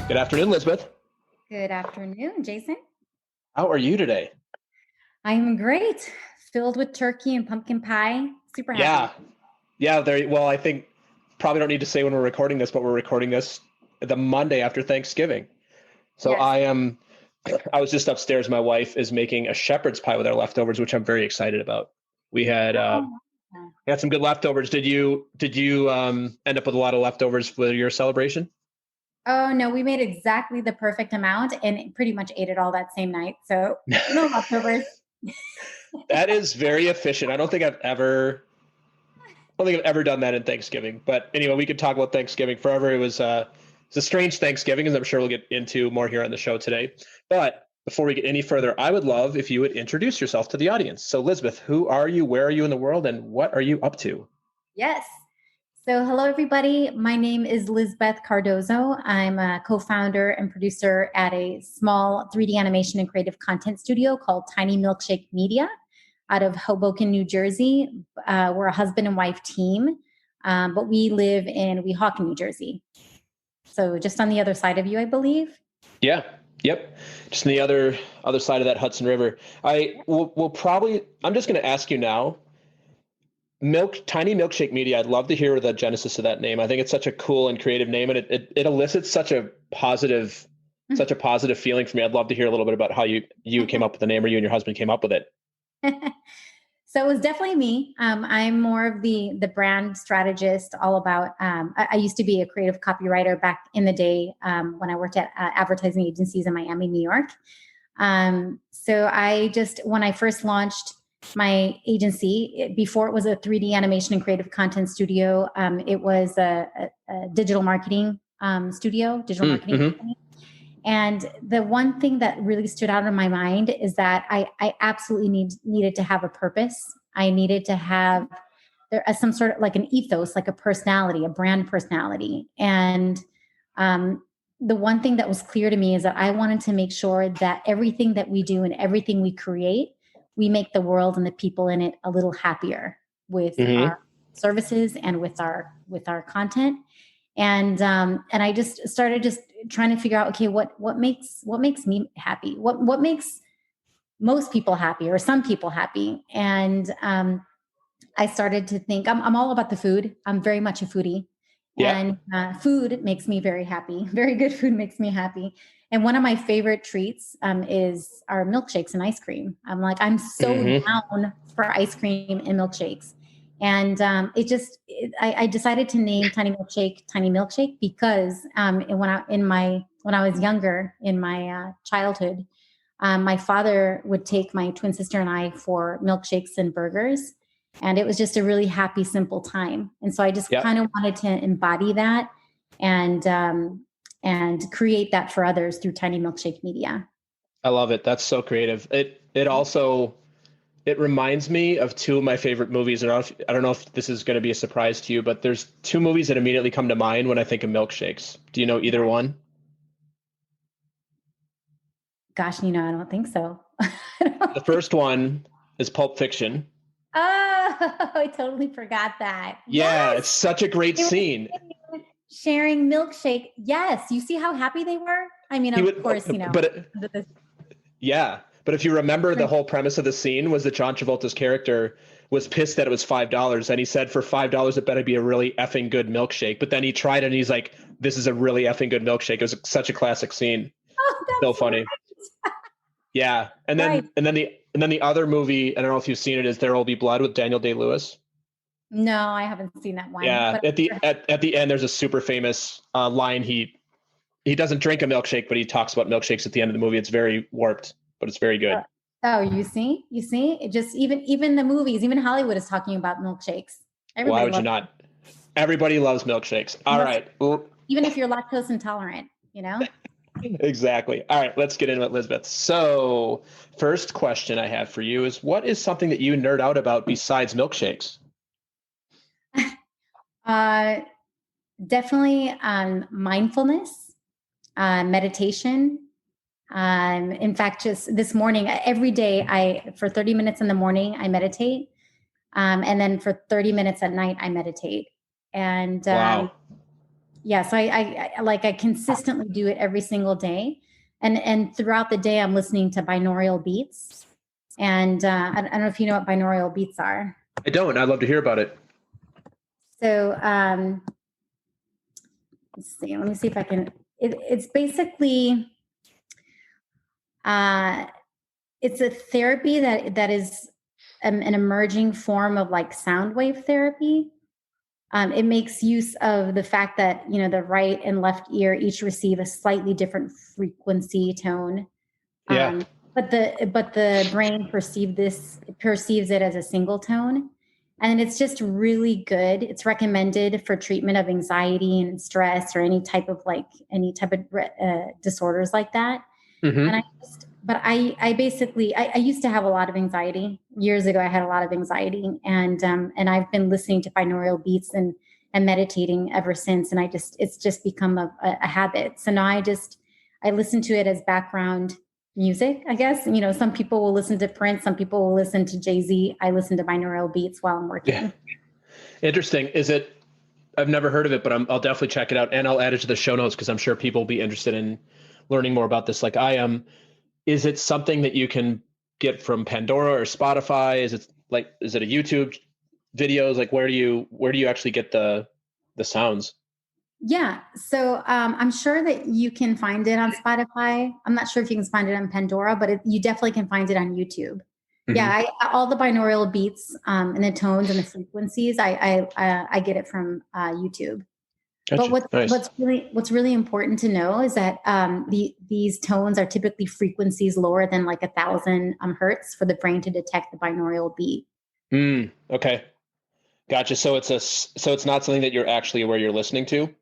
Good afternoon, Lizbeth. Good afternoon, Jason. How are you today? I'm great. Filled with turkey and pumpkin pie. Super happy. Yeah, well, I think probably don't need to say when we're recording this, but we're recording this the Monday after Thanksgiving. So Yes. I was just upstairs. My wife is making a shepherd's pie with our leftovers, which I'm very excited about. We had Oh, had some good leftovers. Did you end up with a lot of leftovers for your celebration? oh, no, we made exactly the perfect amount and pretty much ate it all that same night. So no leftovers. That is very efficient. I don't think I've ever done that in Thanksgiving. But anyway, we could talk about Thanksgiving forever. It's a strange Thanksgiving, as I'm sure we'll get into more here on the show today. But before we get any further, I would love if you would introduce yourself to the audience. So, Lizbeth, who are you? Where are you in the world? And what are you up to? Yes. So hello, everybody. My name is Lizbeth Cardozo. I'm a co-founder and producer at a small 3D animation and creative content studio called Tiny Milkshake Media out of Hoboken, New Jersey. We're a husband and wife team, but we live in Weehawken, New Jersey. So just on the other side of you, I believe. Yeah. Yep. Just on the other side of that Hudson River. I'm just going to ask you now. Tiny Milkshake Media. I'd love to hear the genesis of that name. I think it's such a cool and creative name, and it elicits such a positive feeling for me. I'd love to hear a little bit about how you came up with the name, or you and your husband came up with it. So it was definitely me. I'm more of the brand strategist, all about. I used to be a creative copywriter back in the day when I worked at advertising agencies in Miami, New York. So when I first launched my agency, before it was a 3D animation and creative content studio, it was a digital marketing studio, digital marketing company. And the one thing that really stood out in my mind is that I absolutely needed to have a purpose. I needed to have some sort of like an ethos, like a personality, a brand personality. And the one thing that was clear to me is that I wanted to make sure that everything that we do and everything we create, we make the world and the people in it a little happier with our services and with our content. And I just started trying to figure out, okay, what makes me happy? What makes most people happy or some people happy? And I started to think I'm all about the food. I'm very much a foodie, Yeah. and food makes me very happy. Very good food makes me happy. And one of my favorite treats is our milkshakes and ice cream. I'm so down for ice cream and milkshakes. And I decided to name Tiny Milkshake because when I was younger in my childhood, my father would take my twin sister and I for milkshakes and burgers, and it was just a really happy, simple time. And so I just kind of wanted to embody that and create that for others through Tiny Milkshake Media. I love it. That's so creative. It reminds me of two of my favorite movies. And I don't know if this is going to be a surprise to you, but there's two movies that immediately come to mind when I think of milkshakes. Do you know either one? Gosh, I don't think so. The first one is Pulp Fiction. Oh, I totally forgot that. Yeah, Yes. it's such a great scene. Sharing milkshake. Yes. You see how happy they were? I mean, of course, Yeah. But if you remember, the whole premise of the scene was that John Travolta's character was pissed that it was $5. And he said, for $5, it better be a really effing good milkshake. But then he tried it and he's like, this is a really effing good milkshake. It was such a classic scene. Oh, that's so funny. Right. Yeah. And then the other movie, I don't know if you've seen it, is There Will Be Blood with Daniel Day-Lewis. No, I haven't seen that one. Yeah. At the end, there's a super famous line. He doesn't drink a milkshake, but he talks about milkshakes at the end of the movie. It's very warped, but it's very good. Oh, you see, it just even the movies, even Hollywood is talking about milkshakes. Why would you not? Everybody loves milkshakes. All right. Even if you're lactose intolerant, Exactly. All right, let's get into it, Lizbeth. So, first question I have for you is, what is something that you nerd out about besides milkshakes? Definitely mindfulness, meditation. In fact, just this morning, every day, for 30 minutes in the morning, I meditate. And then for 30 minutes at night, I meditate. And wow. Yeah. So I consistently do it every single day. And throughout the day, I'm listening to binaural beats. And I don't know if you know what binaural beats are. I don't. I'd love to hear about it. So let's see. Let me see if I can. It's basically it's a therapy that is an emerging form of like sound wave therapy. It makes use of the fact that the right and left ear each receive a slightly different frequency tone. Yeah. But the brain perceives it as a single tone, and it's just really good. It's recommended for treatment of anxiety and stress or any type of disorders like that. Mm-hmm. And I basically used to have a lot of anxiety years ago. I had a lot of anxiety, and I've been listening to binaural beats and meditating ever since. And it's just become a habit. So now I listen to it as background music, I guess. Some people will listen to Prince, some people will listen to Jay-Z. I listen to binaural beats while I'm working. Yeah. Interesting. I've never heard of it, but I'll definitely check it out, and I'll add it to the show notes because I'm sure people will be interested in learning more about this like I am. Is it something that you can get from Pandora or Spotify? Is it a YouTube videos? Like where do you actually get the sounds? Yeah. So I'm sure that you can find it on Spotify. I'm not sure if you can find it on Pandora, but you definitely can find it on YouTube. Mm-hmm. Yeah. All the binaural beats and the tones and the frequencies, I get it from YouTube. Gotcha. But what's really important to know is that these tones are typically frequencies lower than like 1,000 hertz for the brain to detect the binaural beat. Okay, gotcha. So it's not something that you're actually where you're listening to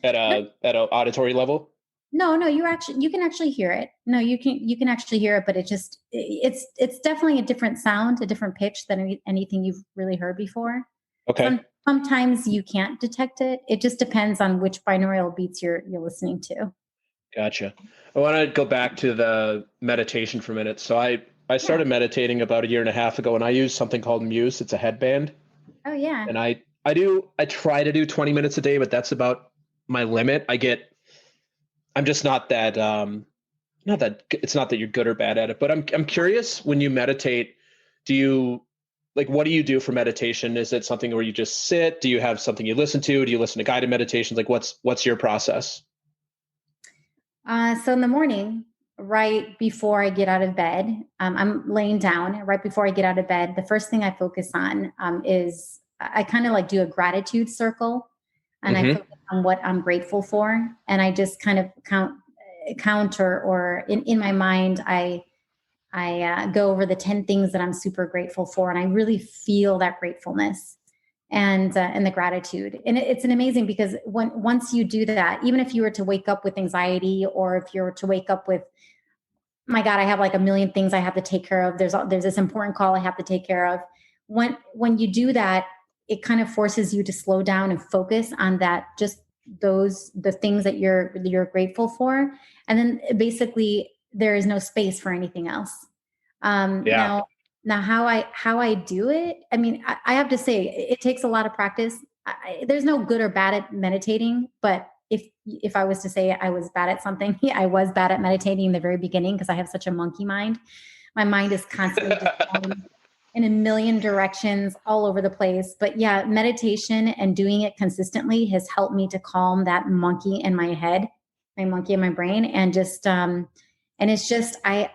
at a auditory level. No, you can actually hear it. No, you can actually hear it, but it's definitely a different sound, a different pitch than anything you've really heard before. Okay. Sometimes you can't detect it. It just depends on which binaural beats you're listening to. Gotcha. I want to go back to the meditation for a minute. So I started meditating about 1.5 years ago, and I use something called Muse. It's a headband. Oh yeah. And I try to do 20 minutes a day, but that's about my limit. I'm just not that it's not that you're good or bad at it, but I'm curious, when you meditate, what do you do for meditation? Is it something where you just sit? Do you have something you listen to? Do you listen to guided meditations? Like what's your process? So in the morning, right before I get out of bed, I'm laying down. Right before I get out of bed, the first thing I focus on is I kind of like do a gratitude circle, and I focus on what I'm grateful for, and I just kind of count or in my mind I go over the 10 things that I'm super grateful for, and I really feel that gratefulness and the gratitude. And it's an amazing, because once you do that, even if you were to wake up with anxiety, or if you were to wake up with, my God, I have like a million things I have to take care of. There's this important call I have to take care of. When you do that, it kind of forces you to slow down and focus on that, just the things that you're grateful for. And then basically there is no space for anything else. Now how I do it, I mean, I have to say it takes a lot of practice. There's no good or bad at meditating, but if I was to say I was bad at something, I was bad at meditating in the very beginning, because I have such a monkey mind. My mind is constantly just going in a million directions all over the place. But yeah, meditation and doing it consistently has helped me to calm that monkey in my head, my monkey in my brain. And just, and it's just, I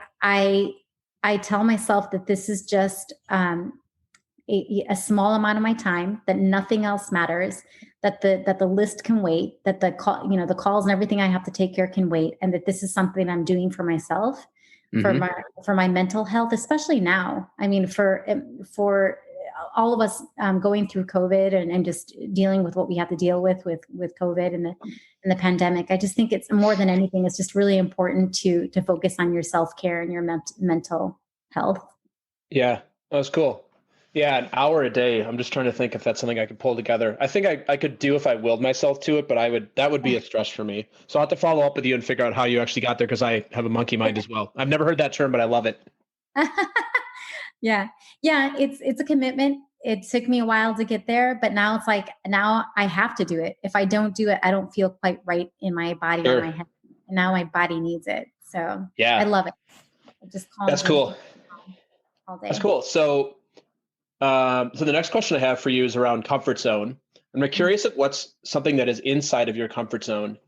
tell myself that this is just a small amount of my time, that nothing else matters, that the list can wait, that the calls and everything I have to take care can wait, and that this is something I'm doing for myself, for my mental health, especially now. I mean, for all of us going through COVID and just dealing with what we have to deal with COVID and the pandemic. I just think it's, more than anything, it's just really important to focus on your self-care and your mental health. Yeah, that was cool. Yeah, an hour a day. I'm just trying to think if that's something I could pull together. I think I could do if I willed myself to it, but that would be a stress for me. So I'll have to follow up with you and figure out how you actually got there, because I have a monkey mind as well. I've never heard that term, but I love it. Yeah. It's a commitment. it took me a while to get there, but now it's like, now I have to do it. If I don't do it, I don't feel quite right in my body or my head. And now my body needs it. So yeah, I love it. It just calms that's cool. all day. That's cool. So, so the next question I have for you is around comfort zone. I'm curious at what's something that is inside of your comfort zone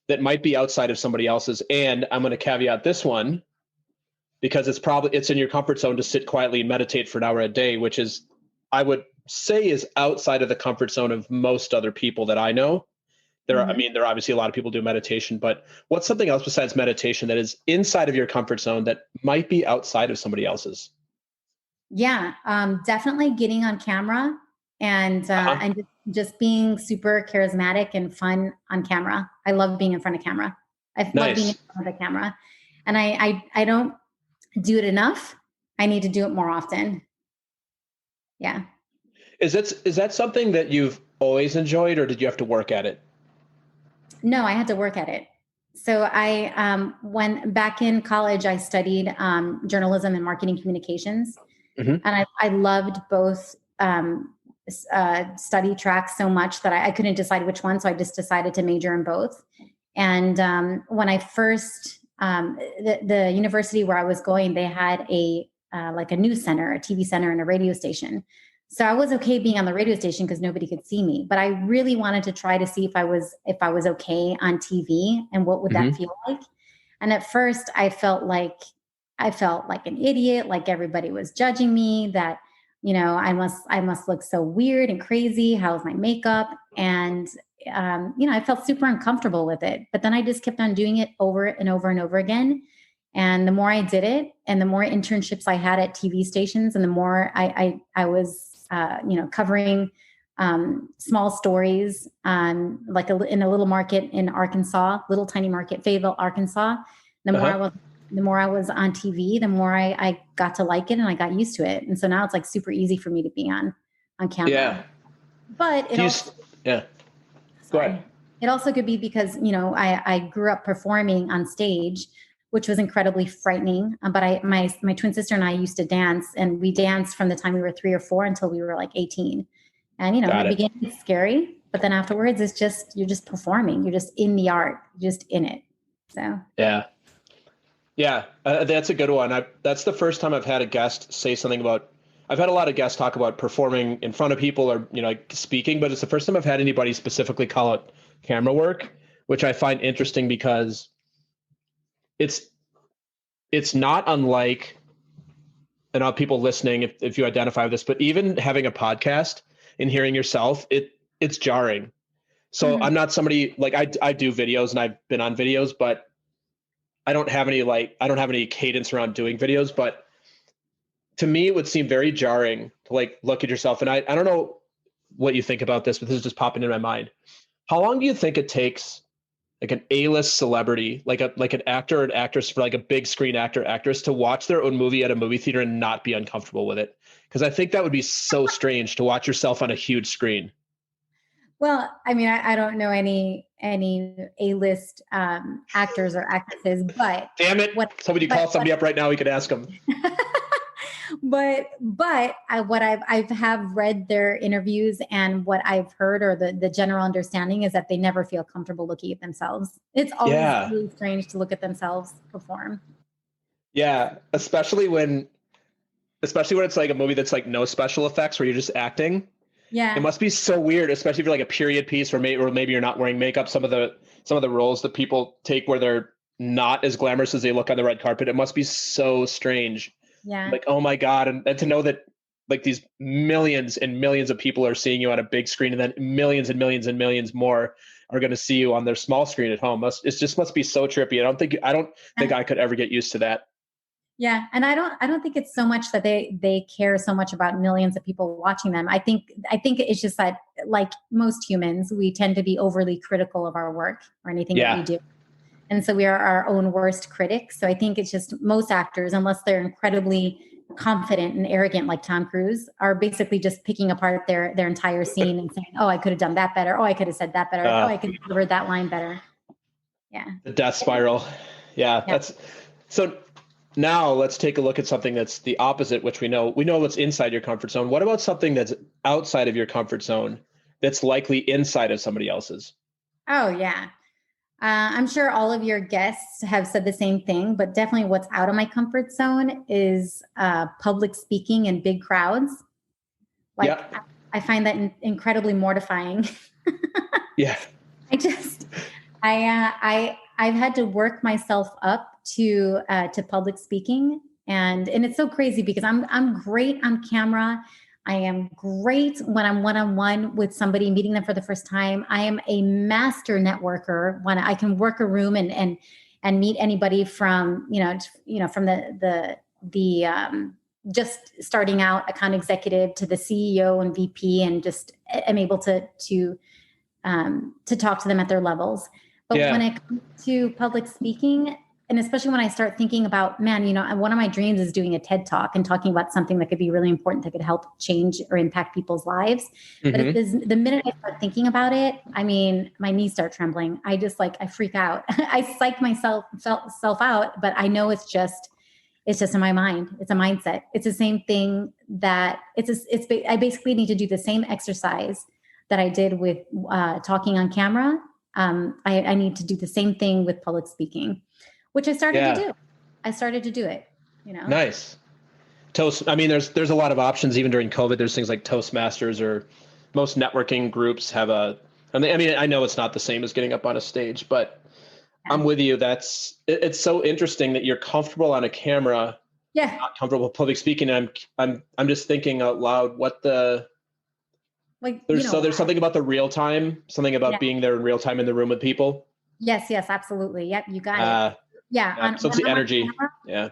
that might be outside of somebody else's. And I'm going to caveat this one because it's in your comfort zone to sit quietly and meditate for an hour a day, which is, I would say, is outside of the comfort zone of most other people that I know. There are obviously a lot of people do meditation, but what's something else besides meditation that is inside of your comfort zone that might be outside of somebody else's? Yeah, definitely getting on camera and just being super charismatic and fun on camera. I love being in front of camera. I love being in front of the camera, and I don't do it enough. I need to do it more often. Yeah. Is that something that you've always enjoyed, or did you have to work at it? No, I had to work at it. So when back in college, I studied journalism and marketing communications. And I loved both study tracks so much that I couldn't decide which one. So I just decided to major in both. And when I first, the university where I was going, they had like a news center, a TV center, and a radio station. So I was okay being on the radio station because nobody could see me, but I really wanted to try to see if I was okay on TV and what would that feel like. And at first I felt like an idiot, like everybody was judging me, that, I must look so weird and crazy. How's my makeup? And, I felt super uncomfortable with it, but then I just kept on doing it over and over and over again. And the more I did it and the more internships I had at TV stations and the more I was, covering small stories like in a little market in Arkansas, little tiny market, Fayetteville, Arkansas. The more I was on TV, the more I got to like it and I got used to it. And so now it's like super easy for me to be on camera. Yeah. But it also, Go ahead. It also could be because, I grew up performing on stage, which was incredibly frightening. But my twin sister and I used to dance, and we danced from the time we were 3 or 4 until we were like 18. And, in the beginning it's scary, but then afterwards you're just performing. You're just in the art, just in it. So, yeah, that's a good one. That's the first time I've had a guest say something about, I've had a lot of guests talk about performing in front of people or, like speaking, but it's the first time I've had anybody specifically call it camera work, which I find interesting because it's not unlike, and people listening, if you identify with this, but even having a podcast and hearing yourself, it's jarring. So I'm not somebody like I do videos and I've been on videos, but I don't have any cadence around doing videos, but to me, it would seem very jarring to look at yourself. And I don't know what you think about this, but this is just popping in my mind. How long do you think it takes like an A-list celebrity, like an actor or an actress for like a big screen actor, actress to watch their own movie at a movie theater and not be uncomfortable with it? Because I think that would be so strange to watch yourself on a huge screen. Well, I mean, I don't know any A-list actors or actresses, but damn it! Somebody call somebody up right now. We could ask them. But what I've have read their interviews, and what I've heard, or the general understanding, is that they never feel comfortable looking at themselves. It's always really strange to look at themselves perform. Yeah, especially when it's like a movie that's like no special effects, where you're just acting. Yeah, it must be so weird, especially if you're like a period piece, or maybe you're not wearing makeup. Some of the roles that people take where they're not as glamorous as they look on the red carpet. It must be so strange. Yeah, like, oh my God, and to know that like these millions and millions of people are seeing you on a big screen, and then millions and millions and millions more are going to see you on their small screen at home. It just must be so trippy. I don't think I could ever get used to that. Yeah. And I don't think it's so much that they care so much about millions of people watching them. I think it's just that, like most humans, we tend to be overly critical of our work or anything that we do. And so we are our own worst critics. So I think it's just most actors, unless they're incredibly confident and arrogant, like Tom Cruise, are basically just picking apart their entire scene and saying, oh, I could have done that better. Oh, I could have said that better. Oh, I could have delivered that line better. Yeah. The death spiral. Yeah. That's so now let's take a look at something that's the opposite, which we know what's inside your comfort zone. What about something that's outside of your comfort zone that's likely inside of somebody else's? Oh, yeah. I'm sure all of your guests have said the same thing, but definitely what's out of my comfort zone is public speaking in big crowds. Like, Yeah. I find that incredibly mortifying. Yeah. I've had to work myself up to public speaking, and it's so crazy because I'm great on camera. I am great when I'm one-on-one with somebody, meeting them for the first time. I am a master networker when I can work a room and meet anybody from from the just starting out account executive to the CEO and VP, and just am able to talk to them at their levels. But when it comes to public speaking, and especially when I start thinking about, man, one of my dreams is doing a TED Talk and talking about something that could be really important, that could help change or impact people's lives. Mm-hmm. But the minute I start thinking about it, I mean, my knees start trembling. I just I freak out. I psych myself out, but I know it's just in my mind. It's a mindset. It's the same thing that I basically need to do the same exercise that I did with talking on camera. I need to do the same thing with public speaking, which I started to do. I started to do it, Nice. I mean, there's a lot of options even during COVID. There's things like Toastmasters, or most networking groups have I mean, I know it's not the same as getting up on a stage, but I'm with you. It's so interesting that you're comfortable on a camera, not comfortable public speaking. I'm just thinking out loud, there's something about the real time, something about being there in real time in the room with people. Yes, absolutely. Yep, you got it. So it's the energy. Yeah.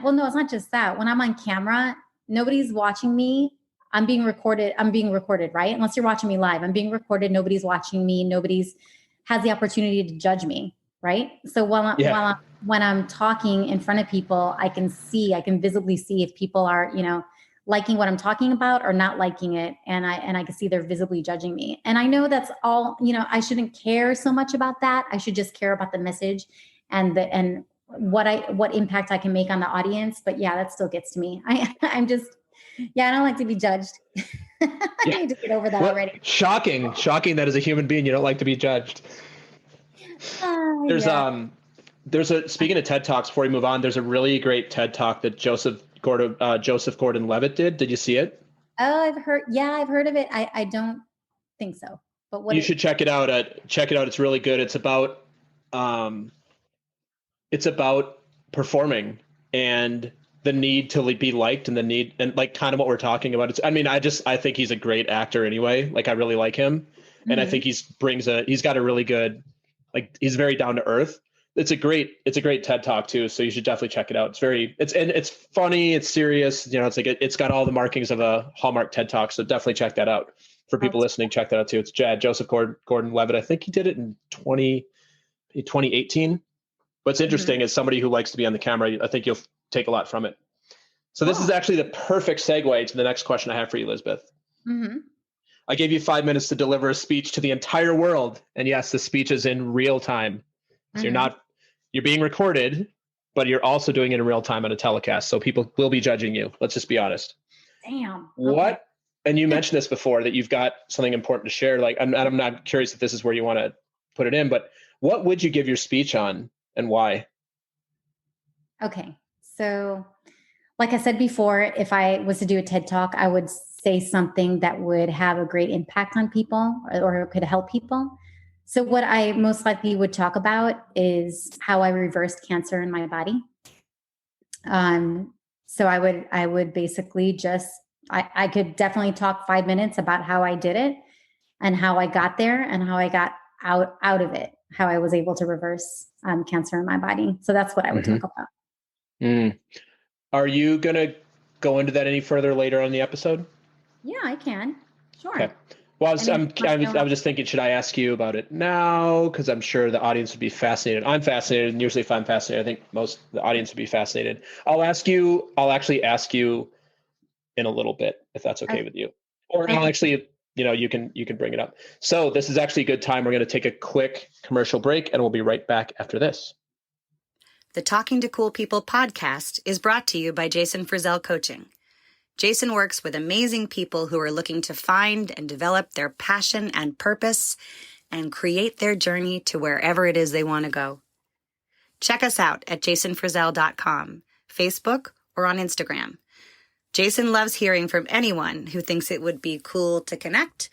Well, no, it's not just that. When I'm on camera, nobody's watching me. I'm being recorded, right? Unless you're watching me live, I'm being recorded. Nobody's watching me. Nobody's has the opportunity to judge me, right? So when I'm talking in front of people, I can visibly see if people are, liking what I'm talking about or not liking it. And I can see they're visibly judging me. And I know that's all, I shouldn't care so much about that. I should just care about the message and what impact I can make on the audience. But yeah, that still gets to me. I don't like to be judged. I need to get over that already. Shocking that as a human being, you don't like to be judged. Speaking of TED Talks, before we move on, there's a really great TED Talk that Joseph Gordon-Levitt did. Did you see it? Oh, I've heard of it. I don't think so. But you should check it out. It's really good. It's about performing and the need to be liked, and the need, and like kind of what we're talking about. I think he's a great actor anyway. Like, I really like him. Mm-hmm. And I think he's got a really good, he's very down to earth. It's a great TED Talk too. So you should definitely check it out. It's funny. It's serious. It's got all the markings of a Hallmark TED Talk. So definitely check that out. For people listening, check that out too. It's Joseph Gordon-Levitt. I think he did it in 2018. What's interesting is somebody who likes to be on the camera, I think you'll take a lot from it. So this is actually the perfect segue to the next question I have for you, Lizbeth. Mm-hmm. I gave you 5 minutes to deliver a speech to the entire world. And yes, the speech is in real time. So you're being recorded, but you're also doing it in real time on a telecast. So people will be judging you. Let's just be honest. Damn. What? And you mentioned this before, that you've got something important to share. I'm not curious if this is where you want to put it in, but what would you give your speech on and why? Okay. So like I said before, if I was to do a TED Talk, I would say something that would have a great impact on people or could help people. So what I most likely would talk about is how I reversed cancer in my body. So I would basically I could definitely talk 5 minutes about how I did it and how I got there and how I got out of it, how I was able to reverse cancer in my body. So that's what I would talk about. Mm. Are you going to go into that any further later on in the episode? Yeah, I can. Sure. Okay. Well, I was just thinking, should I ask you about it now? Because I'm sure the audience would be fascinated. I'm fascinated, and usually if I'm fascinated, I think most of the audience would be fascinated. I'll actually ask you in a little bit, if that's okay with you. Or I'll actually, you can bring it up. So this is actually a good time. We're going to take a quick commercial break, and we'll be right back after this. The Talking to Cool People podcast is brought to you by Jason Frizzell Coaching. Jason works with amazing people who are looking to find and develop their passion and purpose and create their journey to wherever it is they want to go. Check us out at jasonfrizzell.com, Facebook, or on Instagram. Jason loves hearing from anyone who thinks it would be cool to connect,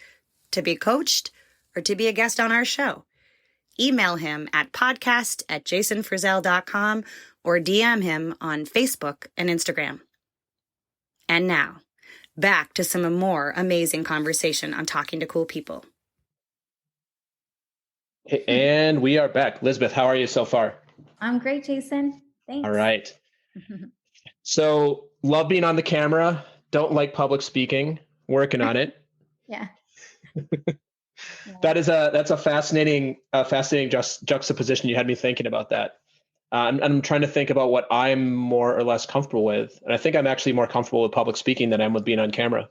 to be coached, or to be a guest on our show. Email him at podcast@jasonfrizzell.com or DM him on Facebook and Instagram. And now, back to some more amazing conversation on Talking to Cool People. And we are back. Lizbeth, how are you so far? I'm great, Jason. Thanks. All right. So, love being on the camera. Don't like public speaking. Working on it. Yeah. That's a fascinating juxtaposition. You had me thinking about that. I'm trying to think about what I'm more or less comfortable with, and I think I'm actually more comfortable with public speaking than I am with being on camera.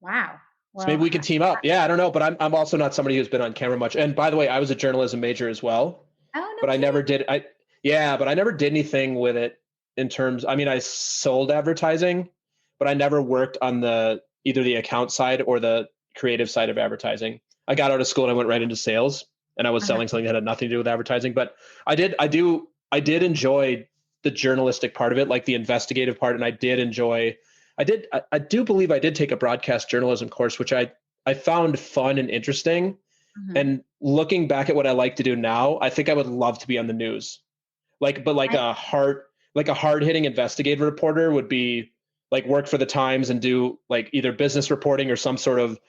Wow. Well, So maybe we can team up. Yeah, I don't know, but I'm also not somebody who's been on camera much. And by the way, I was a journalism major as well. Oh, no but I kidding. never did. But I never did anything with it in terms. I mean, I sold advertising, but I never worked on either the account side or the creative side of advertising. I got out of school and I went right into sales, and I was selling something that had nothing to do with advertising. But I did enjoy the journalistic part of it, like the investigative part. And I do believe I did take a broadcast journalism course, which I found fun and interesting. Mm-hmm. And looking back at what I like to do now, I think I would love to be on the news. A hard hitting investigative reporter would be like work for the Times and do like either business reporting or some sort of,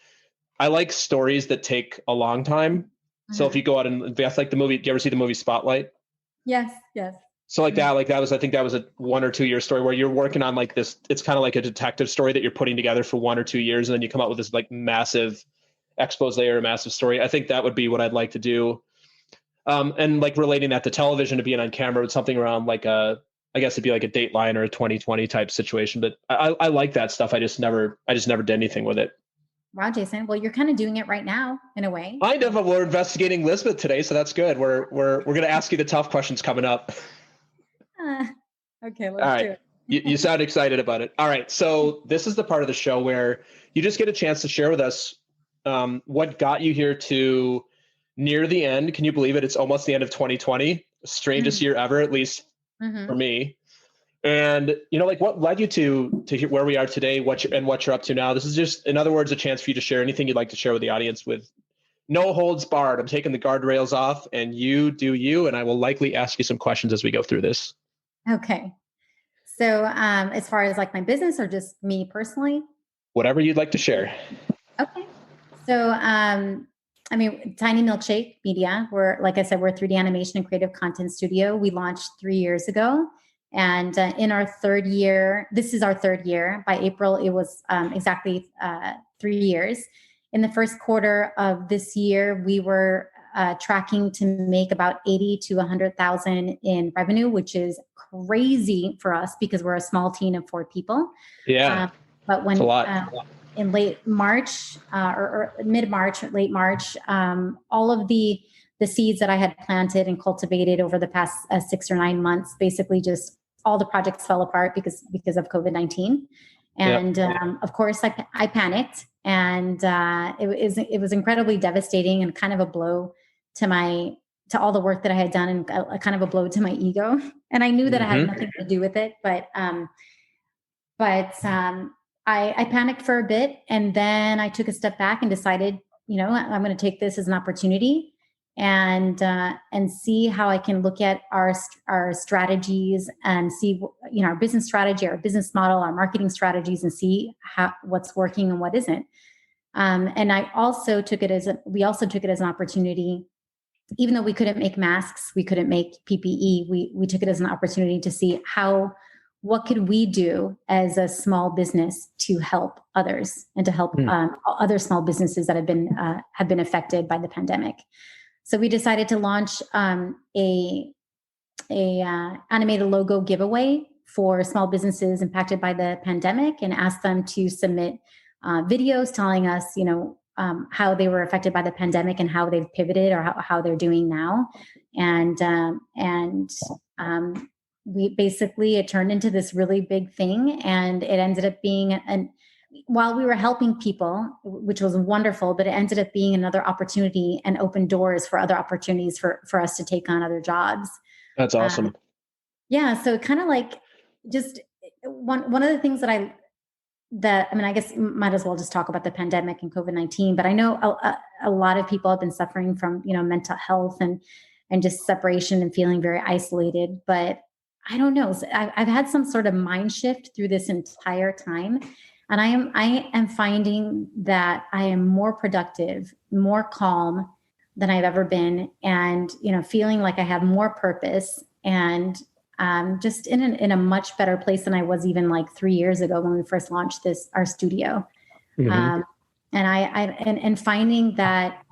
I like stories that take a long time. Mm-hmm. So if you go out and invest, like the movie, do you ever see the movie Spotlight? Yes. So I think that was a 1 or 2 year story where you're working on like this, it's kind of like a detective story that you're putting together for 1 or 2 years. And then you come out with this like massive expose or a massive story. I think that would be what I'd like to do. And like relating that to television, to being on camera with something around like I guess it'd be like a Dateline or a 2020 type situation. But I like that stuff. I just never did anything with it. Wow, Jason. Well, you're kind of doing it right now in a way. Kind of. We're investigating Lizbeth today, so that's good. We're going to ask you the tough questions coming up. Okay, let's do it. You sound excited about it. All right. So this is the part of the show where you just get a chance to share with us what got you here to near the end. Can you believe it? It's almost the end of 2020. Strangest year ever, at least for me. And, like what led you to where we are today, what you're up to now. This is just, in other words, a chance for you to share anything you'd like to share with the audience with no holds barred. I'm taking the guardrails off and you do you, and I will likely ask you some questions as we go through this. Okay. So as far as like my business or just me personally? Whatever you'd like to share. Okay. So, Tiny Milkshake Media, like I said, we're a 3D animation and creative content studio. We launched 3 years ago. And in our third year, this is our third year. By April, it was exactly 3 years. In the first quarter of this year, we were tracking to make about 80 to 100,000 in revenue, which is crazy for us because we're a small team of 4 people. Yeah, but when a lot. In late March or mid-March, late March, all of the seeds that I had planted and cultivated over the past 6 or 9 months, basically just all the projects fell apart because of COVID-19. And of course, I panicked, and it was incredibly devastating and kind of a blow to all the work that I had done, and a kind of a blow to my ego. And I knew that I had nothing to do with it, but I panicked for a bit, and then I took a step back and decided, I'm going to take this as an opportunity and see how I can look at our strategies and see, our business strategy, our business model, our marketing strategies, and see what's working and what isn't. And we also took it as an opportunity. Even though we couldn't make masks, we couldn't make PPE, we took it as an opportunity to see what could we do as a small business to help others and to help other small businesses that have been affected by the pandemic. So we decided to launch a animated logo giveaway for small businesses impacted by the pandemic, and ask them to submit videos telling us, how they were affected by the pandemic and how they've pivoted or how they're doing now. And we basically, it turned into this really big thing, and it ended up being while we were helping people, which was wonderful, but it ended up being another opportunity and opened doors for other opportunities for us to take on other jobs. That's awesome. Yeah. So kind of like just one of the things that I guess might as well just talk about the pandemic and COVID-19, but I know a lot of people have been suffering from, mental health and just separation and feeling very isolated, but I don't know. So I've had some sort of mind shift through this entire time. And I am finding that I am more productive, more calm than I've ever been. And, feeling like I have more purpose and just in a much better place than I was even like 3 years ago when we first launched our studio. Mm-hmm. And finding that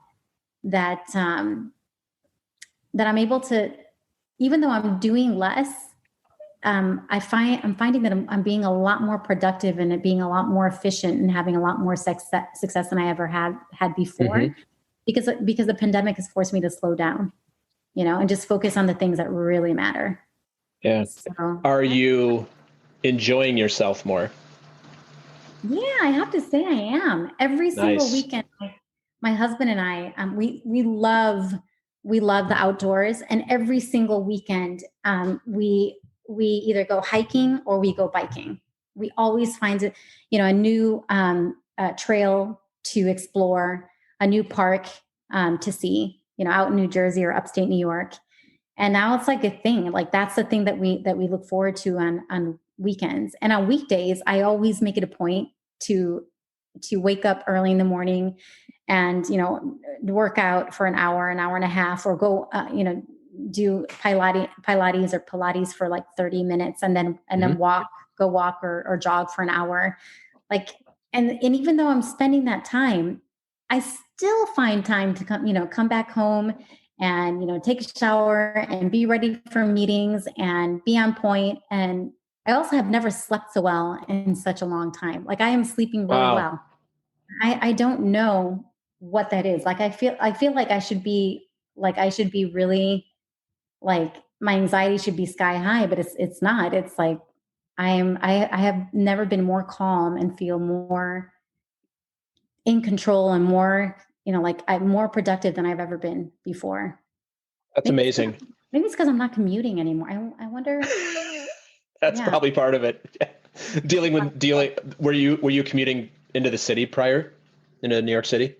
I'm able to, even though I'm doing less, I'm finding that I'm being a lot more productive and being a lot more efficient and having a lot more success than I ever had before, mm-hmm. because the pandemic has forced me to slow down, and just focus on the things that really matter. Yeah. So, are you enjoying yourself more? Yeah, I have to say I am. Every single weekend, my husband and I, we love the outdoors, and every single weekend, we either go hiking or we go biking. We always find a new trail to explore, a new park to see, out in New Jersey or upstate New York. And now it's like a thing. Like that's the thing that we look forward to on weekends. And on weekdays, I always make it a point to wake up early in the morning and work out for an hour and a half, or go do Pilates for like 30 minutes, and then go walk or jog for an hour. Like, and even though I'm spending that time, I still find time to come back home and, take a shower and be ready for meetings and be on point. And I also have never slept so well in such a long time. Like I am sleeping really well. I don't know what that is. Like, I feel like I should be really, like my anxiety should be sky high, but it's not. It's like I have never been more calm and feel more in control and more, like I'm more productive than I've ever been before. That's amazing. Maybe it's because I'm not commuting anymore. I wonder. That's probably part of it. Were you commuting into the city prior, into New York City?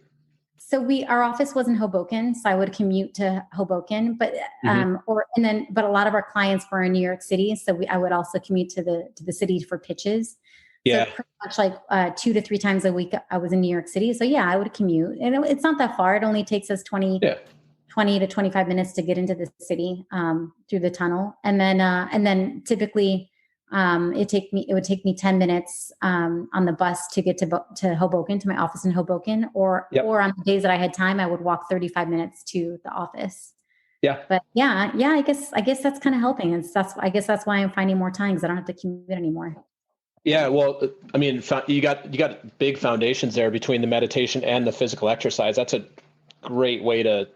So our office was in Hoboken, so I would commute to Hoboken, but but a lot of our clients were in New York City, so I would also commute to the city for pitches. Yeah, so pretty much like 2 to 3 times a week I was in New York City. So yeah, I would commute, and it's not that far. It only takes us 20 to 25 minutes to get into the city through the tunnel, and then typically. It would take me 10 minutes on the bus to get to Hoboken, to my office in Hoboken, or on the days that I had time, I would walk 35 minutes to the office. Yeah. But I guess that's kind of helping. And I guess that's why I'm finding more time, because I don't have to commute anymore. Yeah. Well, I mean, you got big foundations there between the meditation and the physical exercise. That's a great way to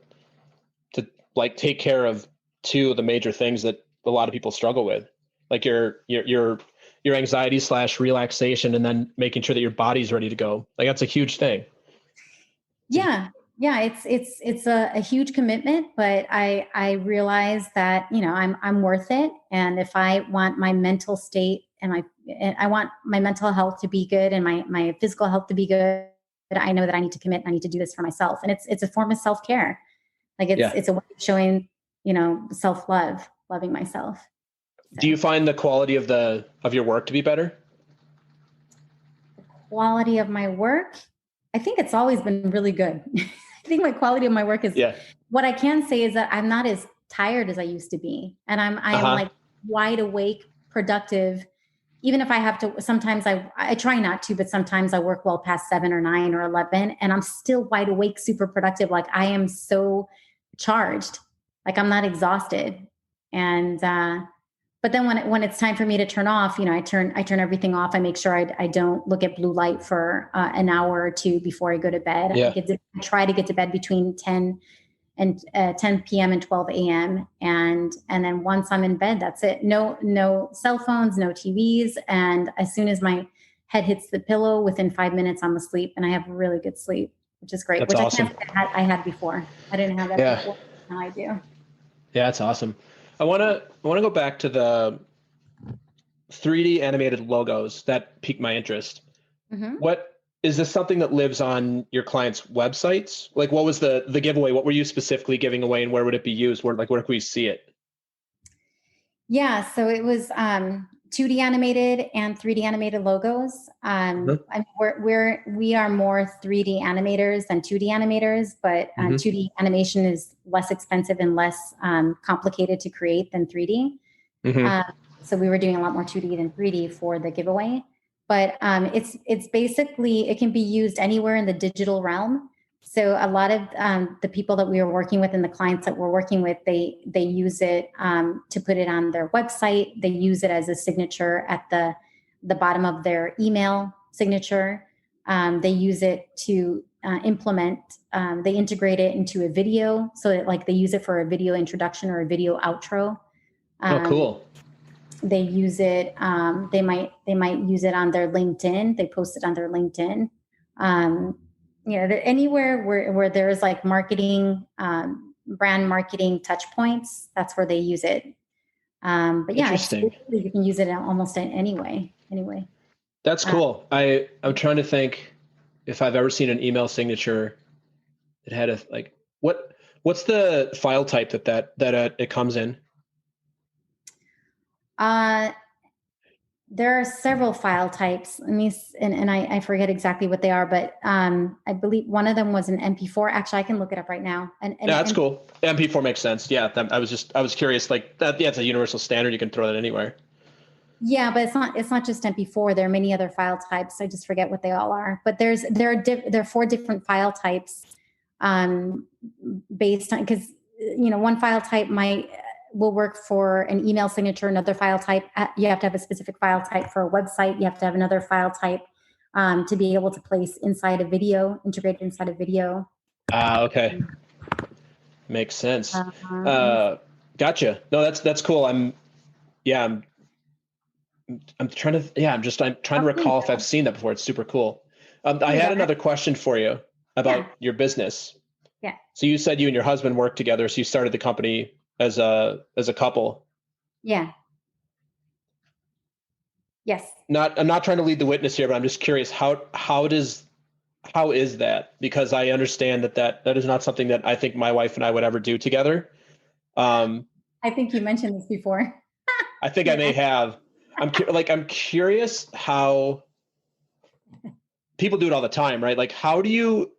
like take care of two of the major things that a lot of people struggle with. Like your anxiety / relaxation, and then making sure that your body's ready to go. Like that's a huge thing. Yeah. It's a huge commitment, but I realize that, I'm worth it. And if I want my mental state and I want my mental health to be good and my physical health to be good, I know that I need to commit and I need to do this for myself. And it's a form of self-care. Like it's a way of showing, self-love, loving myself. Do you find the quality of your work to be better? The quality of my work? I think it's always been really good. I think my quality of my work is, what I can say is that I'm not as tired as I used to be. And I'm like wide awake, productive. Even if I have to, sometimes I try not to, but sometimes I work well past 7 or 9 or 11, and I'm still wide awake, super productive. Like I am so charged, like I'm not exhausted. And, But then when it's time for me to turn off, I turn everything off. I make sure I don't look at blue light for an hour or two before I go to bed. Yeah. I try to get to bed between 10 p.m. and 12 a.m. And then once I'm in bed, that's it. No cell phones, no TVs. And as soon as my head hits the pillow, within 5 minutes, I'm asleep, and I have really good sleep, which is great. That's which awesome. I can't say I had before. I didn't have that before. Now I do. Yeah, that's awesome. I want to go back to the 3D animated logos that piqued my interest. Mm-hmm. What is this something that lives on your clients' websites? Like, what was the giveaway? What were you specifically giving away, and where would it be used? Where could we see it? Yeah, so it was 2D animated and 3D animated logos. We are more 3D animators than 2D animators, but 2D animation is less expensive and less complicated to create than 3D. So we were doing a lot more 2D than 3D for the giveaway. But it's basically, it can be used anywhere in the digital realm. So a lot of the people that we were working with and the clients that we're working with, they use it to put it on their website. They use it as a signature at the bottom of their email signature. They use it to implement. They integrate it into a video, so that, like, they use it for a video introduction or a video outro. Oh, cool. They use it. They might use it on their LinkedIn. They post it on their LinkedIn. Anywhere where there's like marketing, brand marketing touch points, that's where they use it. But yeah, you can use it almost anyway. That's cool. I'm trying to think if I've ever seen an email signature that had what's the file type that it comes in? There are several file types. I forget exactly what they are, but I believe one of them was an MP4. Actually, I can look it up right now. Yeah, that's cool. MP4 makes sense. Yeah, I was curious. Like that. Yeah, it's a universal standard. You can throw that anywhere. Yeah, but it's not just MP4. There are many other file types. I just forget what they all are. But there are 4 different file types based on, because one file type will work for an email signature. Another file type, you have to have a specific file type for a website. You have to have another file type to be able to place inside a video, integrated inside a video. Okay. Makes sense. Gotcha. No, that's cool. I'm trying to recall if I've seen that before. It's super cool. I had another question for you about your business. Yeah. So you said you and your husband worked together. So you started the company as a couple. Yeah. Yes. I'm not trying to lead the witness here, but I'm just curious, how is that? Because I understand that is not something that I think my wife and I would ever do together. I think you mentioned this before. I think I may have. I'm curious how people do it all the time, right? Like, how do you,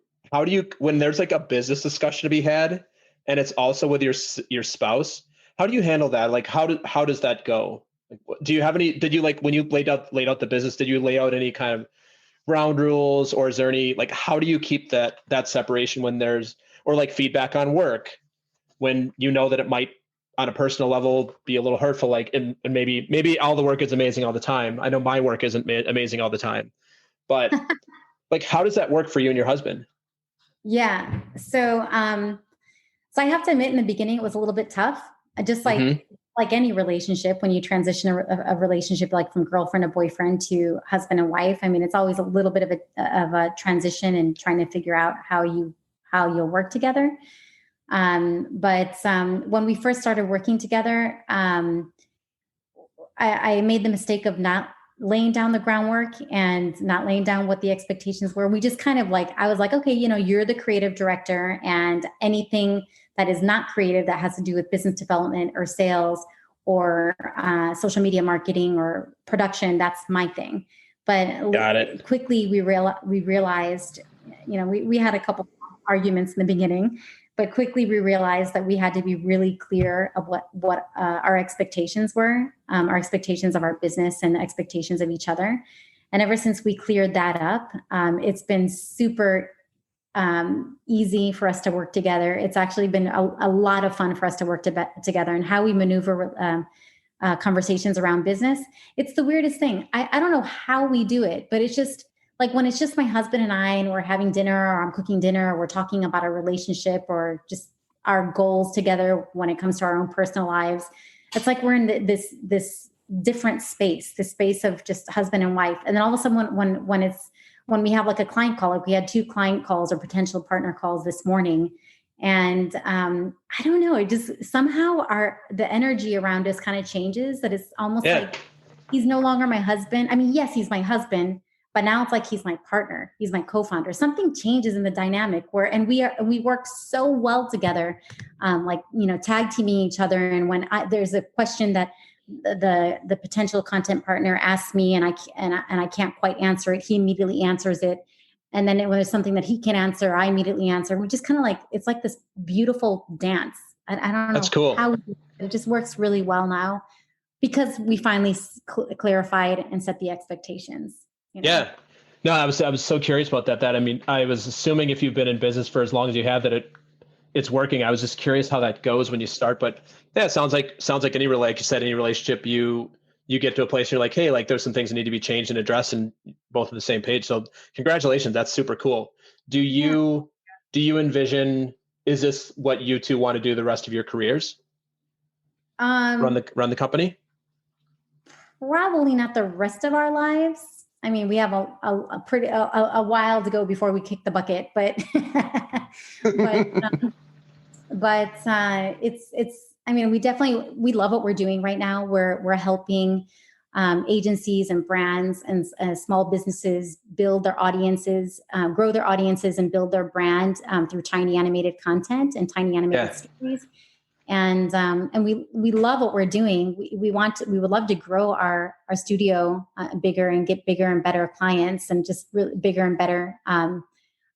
when there's like a business discussion to be had and it's also with your spouse, how do you handle that? Like, how does that go? Do you have any, when you laid out the business, did you lay out any kind of ground rules, or is there any, like, how do you keep that separation when there's, or like feedback on work when you know that it might on a personal level be a little hurtful, like, and maybe all the work is amazing all the time. I know my work isn't amazing all the time, but like, how does that work for you and your husband? Yeah. So I have to admit, in the beginning, it was a little bit tough. Just like any relationship, when you transition a relationship, like from girlfriend to boyfriend to husband and wife, I mean, it's always a little bit of a transition and trying to figure out how you'll work together. But when we first started working together, I made the mistake of not laying down the groundwork and not laying down what the expectations were. We just kind of I was like, okay, you're the creative director, and anything that is not creative, that has to do with business development or sales or social media marketing or production, that's my thing. But Got it. Quickly we realized, we had a couple arguments in the beginning, but quickly we realized that we had to be really clear of what our expectations were, our expectations of our business and the expectations of each other. And ever since we cleared that up, it's been super easy for us to work together. It's actually been a lot of fun for us to work together, and how we maneuver conversations around business. It's the weirdest thing. I don't know how we do it, but it's just like when it's just my husband and I, and we're having dinner, or I'm cooking dinner, or we're talking about our relationship or just our goals together when it comes to our own personal lives. It's like we're in this different space, this space of just husband and wife. And then all of a sudden when we have like a client call, like we had 2 client calls or potential partner calls this morning. And I don't know, it just somehow the energy around us kind of changes, that it's almost like he's no longer my husband. I mean, yes, he's my husband, but now it's like he's my partner. He's my co-founder. Something changes in the dynamic and we work so well together, tag teaming each other. And when there's a question that the potential content partner asks me and I can't quite answer it, he immediately answers it. And then when there's something that he can answer, I immediately answer. We just kind of it's like this beautiful dance. I don't know. That's cool. How it just works really well now because we finally clarified and set the expectations. You know? Yeah. No, I was so curious about that. I mean, I was assuming if you've been in business for as long as you have that it's working. I was just curious how that goes when you start, but yeah, it sounds like any, like you said, any relationship you get to a place you're like, hey, like there's some things that need to be changed and addressed and both on the same page. So congratulations. That's super cool. Do you envision, is this what you two want to do the rest of your careers? Run the company? Probably not the rest of our lives. I mean, we have a while to go before we kick the bucket, but I mean, we love what we're doing right now. We're helping agencies and brands and small businesses build their audiences, grow their audiences, and build their brand through tiny animated content and tiny animated stories. And we love what we're doing. We would love to grow our studio bigger and get bigger and better clients and just really bigger and better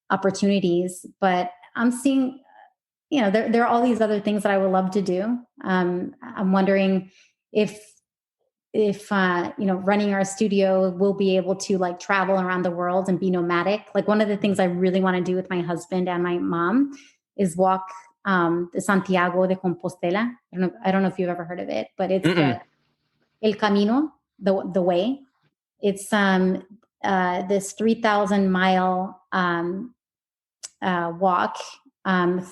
opportunities. But I'm seeing, there are all these other things that I would love to do. I'm wondering if running our studio, we'll be able to like travel around the world and be nomadic. Like one of the things I really want to do with my husband and my mom is walk the Santiago de Compostela. I don't know if you've ever heard of it, but it's El Camino, the way. It's this 3,000 mile walk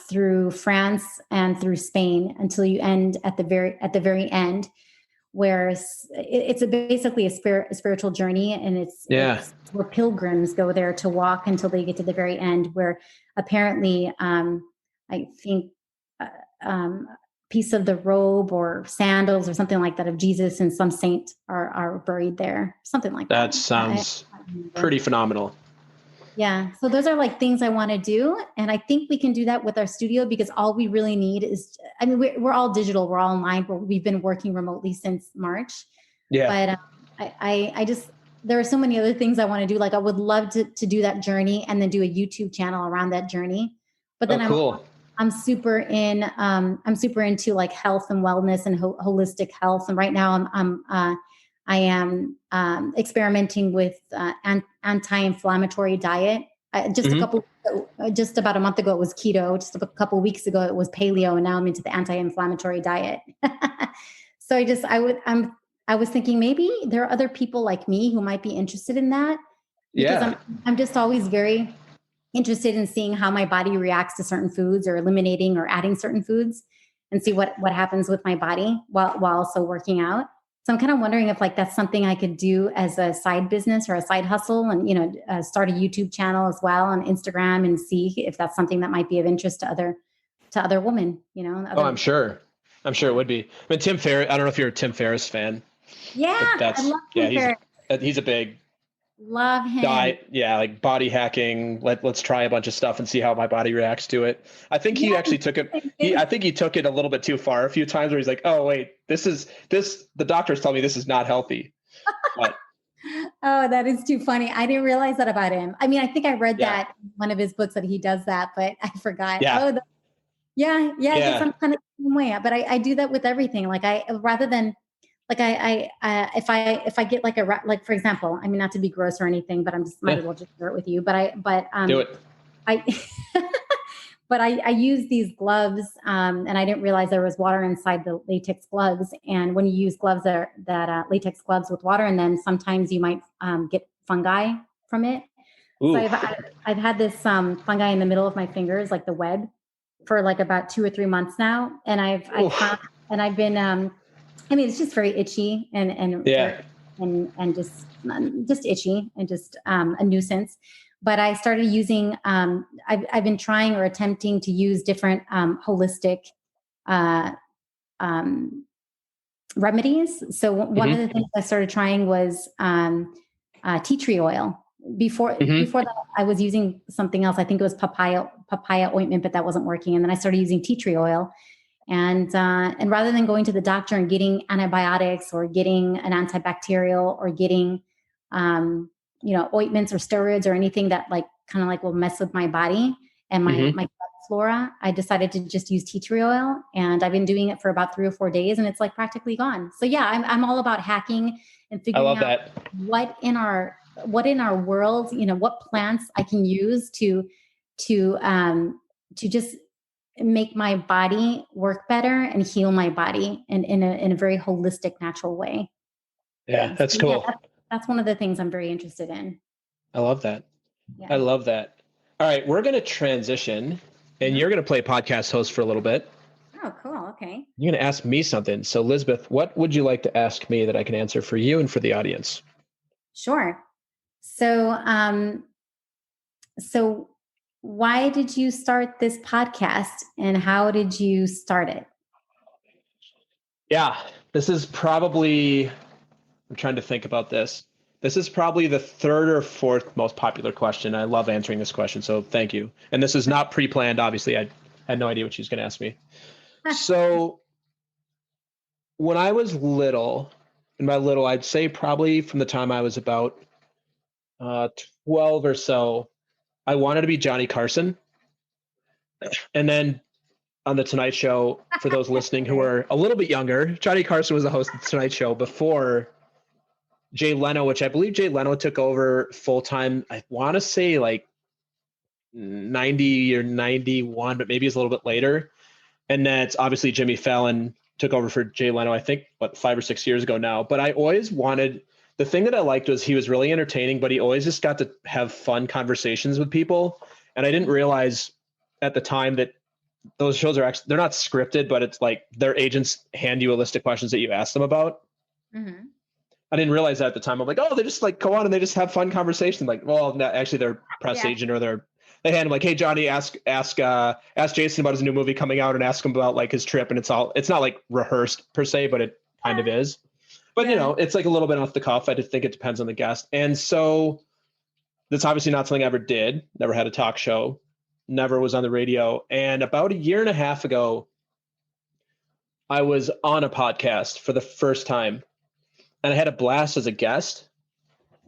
through France and through Spain until you end at the very end, where it's basically a spiritual journey, and it's where pilgrims go there to walk until they get to the very end, where apparently I think a piece of the robe or sandals or something like that of Jesus and some saint are buried there, something like that. That sounds pretty phenomenal. Yeah. So those are like things I want to do. And I think we can do that with our studio because all we really need is, I mean, we're all digital, we're all online, but we've been working remotely since March. Yeah. But I just, there are so many other things I want to do. Like I would love to do that journey and then do a YouTube channel around that journey. But then I'm super into like health and wellness and holistic health. And right now I am experimenting with anti-inflammatory diet. Just about a month ago, it was keto. Just a couple of weeks ago, it was paleo. And now I'm into the anti-inflammatory diet. So I was thinking maybe there are other people like me who might be interested in that. Because I'm just always very interested in seeing how my body reacts to certain foods or eliminating or adding certain foods and see what happens with my body while also working out. So I'm kind of wondering if like that's something I could do as a side business or a side hustle and, start a YouTube channel as well on Instagram and see if that's something that might be of interest to other women, I'm sure it would be. I mean, Tim Ferriss, I don't know if you're a Tim Ferriss fan. Yeah. I love Tim Ferriss. He's a big love him. Diet, like body hacking. Let's try a bunch of stuff and see how my body reacts to it. I think he actually took it. I think he took it a little bit too far a few times where he's like, "Oh wait, the doctors tell me this is not healthy." But, oh, that is too funny. I didn't realize that about him. I mean, I think I read that in one of his books that he does that, but I forgot. Yeah. I guess I'm kind of the same way. But I do that with everything. Like rather than. Like if I get like for example, I mean, not to be gross or anything, but I'm just might as well just share it with you. But do it. But but I used these gloves, and I didn't realize there was water inside the latex gloves. And when you use gloves that latex gloves with water in them, sometimes you might get fungi from it. Ooh. So I've had this fungi in the middle of my fingers, like the web, for like about 2 or 3 months now, and I've been I mean, it's just very itchy and just itchy and just a nuisance. But I started using, I've been trying or attempting to use different holistic remedies. So one of the things I started trying was tea tree oil. Before that, I was using something else. I think it was papaya ointment, but that wasn't working. And then I started using tea tree oil. And rather than going to the doctor and getting antibiotics or getting an antibacterial or getting, ointments or steroids or anything that will mess with my body and my gut flora, I decided to just use tea tree oil. And I've been doing it for about 3 or 4 days, and it's like practically gone. So yeah, I'm all about hacking and figuring out what in our world, what plants I can use to just make my body work better and heal my body in a very holistic, natural way. Yeah, that's cool. Yeah, that's one of the things I'm very interested in. I love that. Yeah. I love that. All right, we're going to transition, and you're going to play podcast host for a little bit. Oh, cool. Okay. You're going to ask me something. So, Lizbeth, what would you like to ask me that I can answer for you and for the audience? Sure. So, why did you start this podcast, and how did you start it? Yeah, this is probably, I'm trying to think about this. This is probably the 3rd or 4th most popular question. I love answering this question, so thank you. And this is not pre-planned, obviously. I had no idea what she was going to ask me. So when I was little, I'd say probably from the time I was about 12 or so, I wanted to be Johnny Carson. And then on The Tonight Show, for those listening who are a little bit younger, Johnny Carson was the host of The Tonight Show before Jay Leno, which I believe Jay Leno took over full-time, I want to say like 90 or 91, but maybe it's a little bit later. And that's obviously Jimmy Fallon took over for Jay Leno, I think, 5 or 6 years ago now. But I always wanted, the thing that I liked was he was really entertaining, but he always just got to have fun conversations with people. And I didn't realize at the time that those shows are actually, they're not scripted, but it's like their agents hand you a list of questions that you ask them about. Mm-hmm. I didn't realize that at the time. I'm like, oh, they just like go on and they just have fun conversation. Like, well, not actually their press agent or they hand him like, hey, Johnny, ask Jason about his new movie coming out and ask him about like his trip. And it's not like rehearsed per se, but it kind of is. But it's like a little bit off the cuff. I think it depends on the guest. And so that's obviously not something I ever did. Never had a talk show. Never was on the radio. And about 1.5 years ago, I was on a podcast for the first time. And I had a blast as a guest.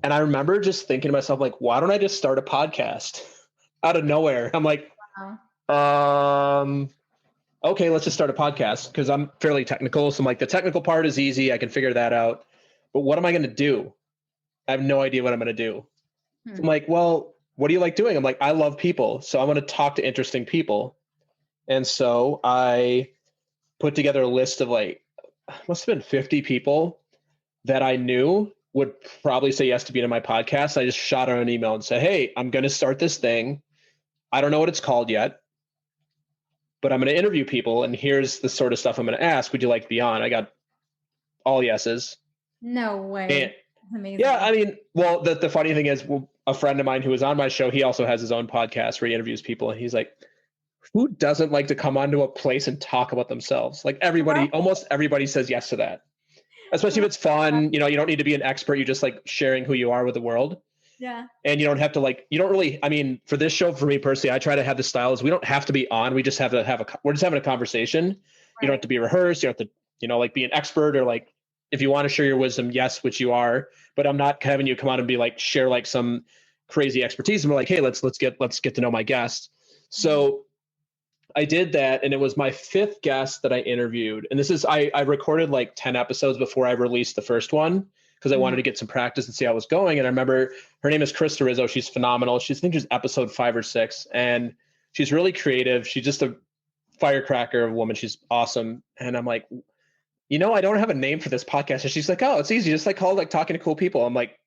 And I remember just thinking to myself, like, why don't I just start a podcast out of nowhere? I'm like, okay, let's just start a podcast, because I'm fairly technical. So I'm like, the technical part is easy. I can figure that out. But what am I going to do? I have no idea what I'm going to do. So I'm like, well, what do you like doing? I'm like, I love people. So I'm going to talk to interesting people. And so I put together a list of like, must have been 50 people that I knew would probably say yes to being on my podcast. I just shot her an email and said, hey, I'm going to start this thing. I don't know what it's called yet, but I'm going to interview people. And here's the sort of stuff I'm going to ask. Would you like to be on? I got all yeses. No way. Amazing. Yeah. I mean, well, the funny thing is, a friend of mine who was on my show, he also has his own podcast where he interviews people. And he's like, who doesn't like to come onto a place and talk about themselves? Like almost everybody says yes to that. Especially if it's fun, you don't need to be an expert. You just like sharing who you are with the world. Yeah. And you don't have to for this show, for me personally, I try to have the style is we don't have to be on. We just have to we're just having a conversation. Right. You don't have to be rehearsed. You don't have to, like be an expert, or like, if you want to share your wisdom, yes, which you are, but I'm not having you come on and be like, share like some crazy expertise. And we're like, hey, let's get to know my guest. So I did that, and it was my 5th guest that I interviewed. And this is, I recorded like 10 episodes before I released the first one, because I wanted to get some practice and see how it was going. And I remember her name is Cardozo. She's phenomenal. I think she's episode 5 or 6. And She's really creative. She's just a firecracker of a woman. She's awesome. And I'm like, I don't have a name for this podcast. And she's like, oh, it's easy. Just like call it like talking to cool people. I'm like,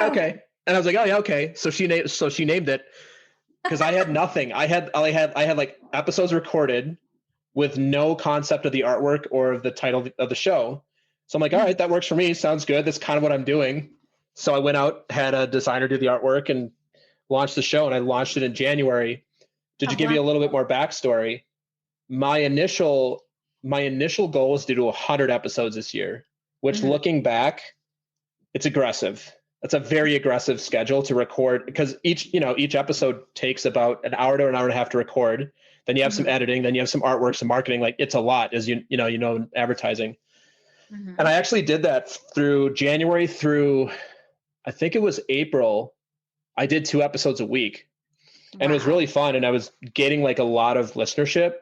okay. And I was like, oh yeah, okay. So she named it because I had nothing. I had like episodes recorded with no concept of the artwork or of the title of the show. So I'm like, all right, that works for me. Sounds good. That's kind of what I'm doing. So I went out, had a designer do the artwork and launched the show. And I launched it in January. To give you a little bit more backstory, my initial goal was to do 100 episodes this year, which looking back, it's aggressive. That's a very aggressive schedule to record because each episode takes about an hour to an hour and a half to record. Then you have some editing, then you have some artwork, some marketing. Like it's a lot, as you know, advertising. And I actually did that through January through, I think it was April. I did 2 episodes a week, and it was really fun. And I was getting like a lot of listenership.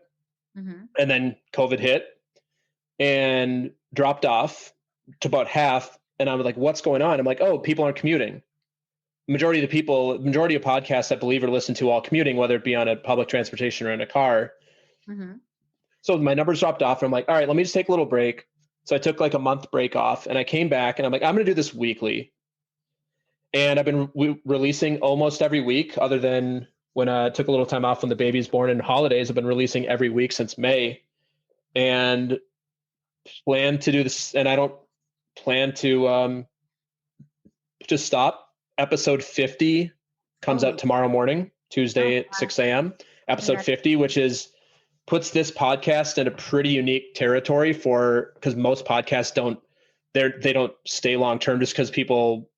And then COVID hit and dropped off to about half. And I was like, what's going on? I'm like, oh, people aren't commuting. Majority of podcasts I believe are listened to while commuting, whether it be on a public transportation or in a car. So my numbers dropped off. And I'm like, all right, let me just take a little break. So I took like a month break off and I came back and I'm like, I'm going to do this weekly. And I've been releasing almost every week other than when I took a little time off when the baby's born and holidays. I've been releasing every week since May and plan to do this. And I don't plan to just stop. Episode 50 comes out tomorrow morning, Tuesday at 6 a.m. Episode 50, which puts this podcast in a pretty unique territory because most podcasts don't stay long-term just because people,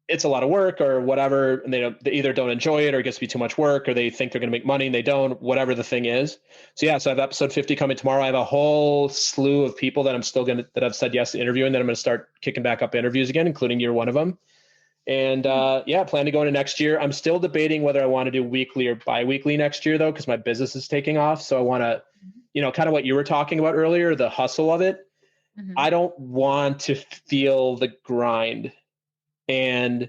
it's a lot of work or whatever. And they either don't enjoy it or it gets to be too much work or they think they're going to make money and they don't, whatever the thing is. So I have episode 50 coming tomorrow. I have a whole slew of people that that I've said yes to interviewing that I'm going to start kicking back up interviews again, including you're one of them. And plan to go into next year. I'm still debating whether I want to do weekly or bi-weekly next year though, because my business is taking off. So I want to, kind of what you were talking about earlier, the hustle of it. I don't want to feel the grind. And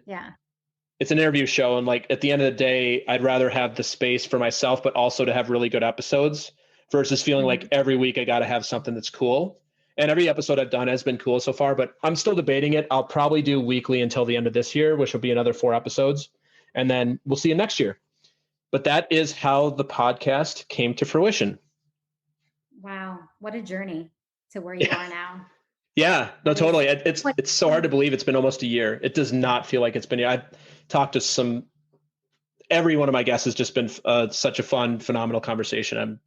it's an interview show. And like at the end of the day, I'd rather have the space for myself, but also to have really good episodes versus feeling like every week I got to have something that's cool. And every episode I've done has been cool so far, but I'm still debating it. I'll probably do weekly until the end of this year, which will be another 4 episodes. And then we'll see you next year. But that is how the podcast came to fruition. Wow. What a journey to where you are now. Yeah, no, totally. It's so hard to believe it's been almost a year. It does not feel like it's been. I've talked to every one of my guests has just been such a fun, phenomenal conversation.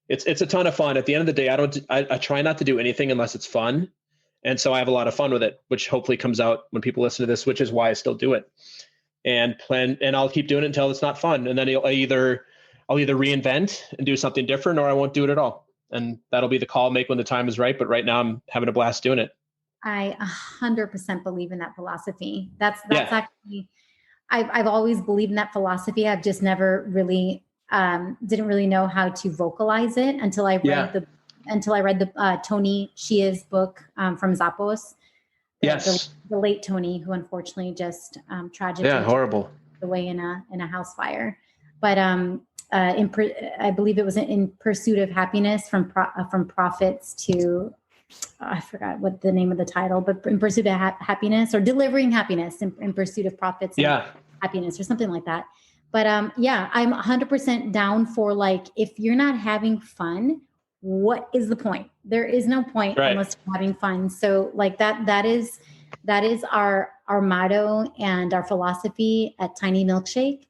It's a ton of fun. At the end of the day, I try not to do anything unless it's fun. And so I have a lot of fun with it, which hopefully comes out when people listen to this, which is why I still do it and I'll keep doing it until it's not fun. And then I'll either reinvent and do something different or I won't do it at all. And that'll be the call I'll make when the time is right. But right now I'm having a blast doing it. I 100% believe in that philosophy. That's actually, I've always believed in that philosophy. I've just never really, didn't really know how to vocalize it until I read the Tony Shia's book from Zappos. The late Tony, who unfortunately just tragically horrible away in a house fire. But I believe it was in Pursuit of Happiness, from profits to I forgot what the name of the title, but in Pursuit of Happiness, or Delivering Happiness in Pursuit of Profits and Happiness, or something like that. But I'm 100% down for, like, if you're not having fun, what is the point? There is no point unless you're having fun. So like that is our motto and our philosophy at Tiny Milkshake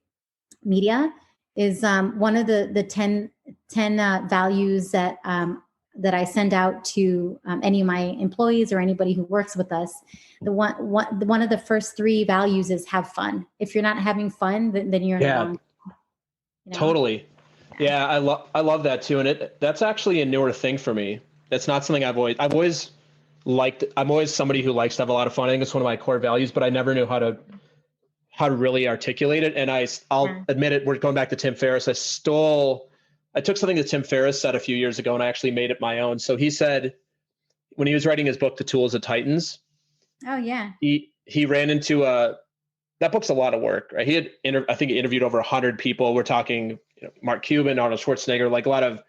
Media is one of the 10 values that I send out to any of my employees or anybody who works with us. One of the first 3 values is have fun. If you're not having fun, then you're in the wrong. Totally. Yeah, I love that too, and that's actually a newer thing for me. That's not something I've always liked. I'm always somebody who likes to have a lot of fun. I think it's one of my core values, but I never knew how to really articulate it. And I'll admit it. We're going back to Tim Ferriss. I took something that Tim Ferriss said a few years ago, and I actually made it my own. So he said, when he was writing his book, The Tools of Titans. Oh yeah. He ran into that book's a lot of work, right? I think he interviewed over 100 people. We're talking, Mark Cuban, Arnold Schwarzenegger, like a lot of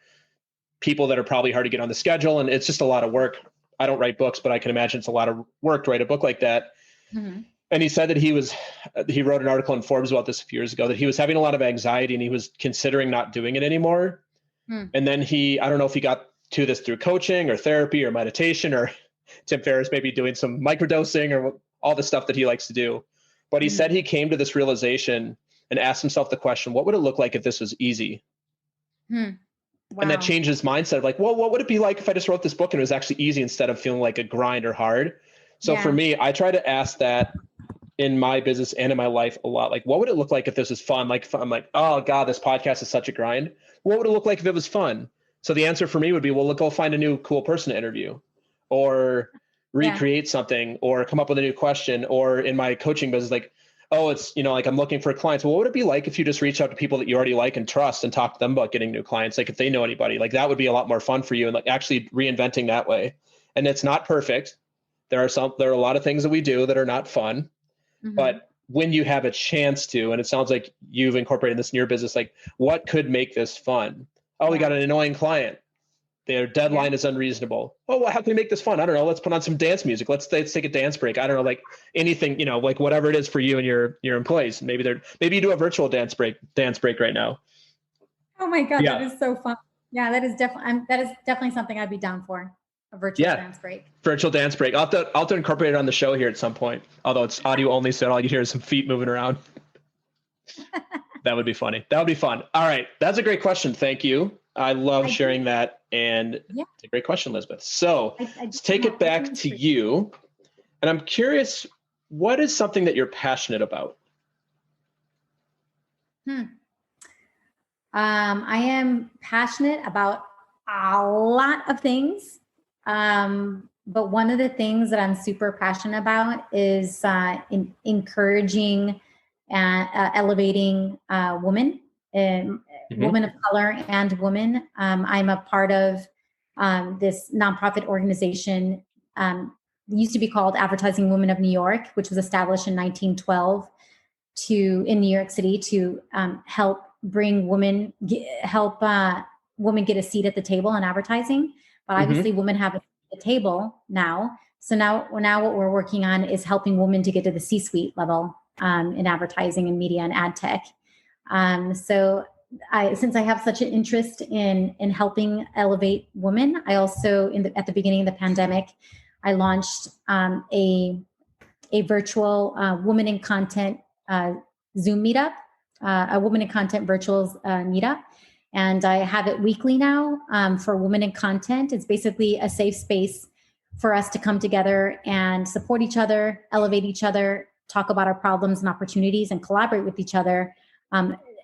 people that are probably hard to get on the schedule. And it's just a lot of work. I don't write books, but I can imagine it's a lot of work to write a book like that. Mm-hmm. And he said that he wrote an article in Forbes about this a few years ago, that he was having a lot of anxiety and he was considering not doing it anymore. And then I don't know if he got to this through coaching or therapy or meditation, or Tim Ferriss maybe doing some microdosing or all the stuff that he likes to do. But he said he came to this realization and asked himself the question, what would it look like if this was easy? Wow. And that changed his mindset of like, well, what would it be like if I just wrote this book and it was actually easy instead of feeling like a grind or hard? So for me, I try to ask that in my business and in my life a lot. Like, what would it look like if this was fun? Like, if I'm like, oh God, this podcast is such a grind. What would it look like if it was fun? So the answer for me would be, well, go find a new cool person to interview, or recreate something, or come up with a new question. Or in my coaching business, like, oh, it's, like I'm looking for clients. Well, what would it be like if you just reach out to people that you already like and trust and talk to them about getting new clients? Like if they know anybody, like that would be a lot more fun for you, and like actually reinventing that way. And it's not perfect. There are a lot of things that we do that are not fun, but when you have a chance to, and it sounds like you've incorporated this in your business, like what could make this fun? Oh, we got an annoying client. Their deadline is unreasonable. Oh, well, how can we make this fun? I don't know. Let's put on some dance music. Let's take a dance break. I don't know, like anything, like whatever it is for you and your employees. Maybe you do a virtual dance break right now. Oh my God, that is so fun. Yeah, that is definitely something I'd be down for. A virtual dance break. Virtual dance break. I'll have to incorporate it on the show here at some point. Although it's audio only, so all you hear is some feet moving around. That would be funny. That would be fun. All right. That's a great question. Thank you. I love sharing that. And it's a great question, Lizbeth. So let's take it back to you. And I'm curious, what is something that you're passionate about? I am passionate about a lot of things. But one of the things that I'm super passionate about is encouraging and elevating women, women of color and women. I'm a part of this nonprofit organization. It used to be called Advertising Women of New York, which was established in 1912 in New York City to help bring women, help women get a seat at the table in advertising. But obviously women have a table now. So now what we're working on is helping women to get to the C-suite level in advertising and media and ad tech. So since I have such an interest in helping elevate women, I also at the beginning of the pandemic, I launched a virtual women in content Zoom meetup, a women in content virtual meetup. And I have it weekly now for Women in Content. It's basically a safe space for us to come together and support each other, elevate each other, talk about our problems and opportunities, and collaborate with each other.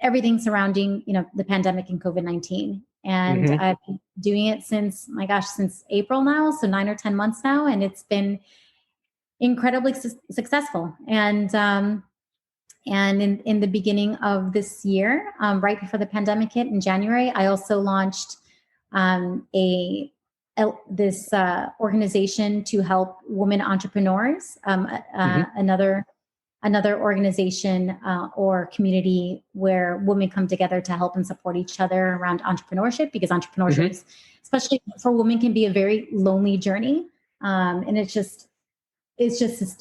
Everything surrounding, the pandemic and COVID-19. And I've been doing it since April now, so 9 or 10 months now, and it's been incredibly successful. And in the beginning of this year, right before the pandemic hit in January, I also launched this organization to help women entrepreneurs, another organization or community where women come together to help and support each other around entrepreneurship, because entrepreneurship, especially for women, can be a very lonely journey. And it's just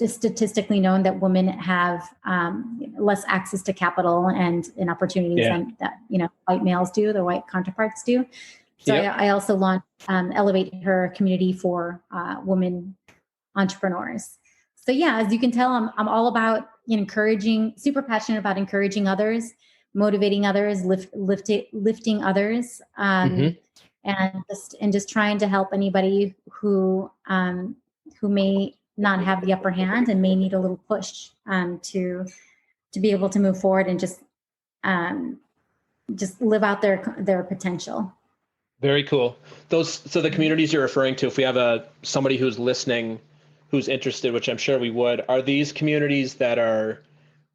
statistically known that women have less access to capital and opportunities than that white males do, their white counterparts do. So I also launched Elevate Her community for women entrepreneurs. So as you can tell, I'm all about super passionate about encouraging others, motivating others, lifting others, and just trying to help anybody who may not have the upper hand and may need a little push to be able to move forward and just live out their potential. Very cool. So the communities you're referring to, if we have somebody who's listening, who's interested, which I'm sure we would, are these communities that are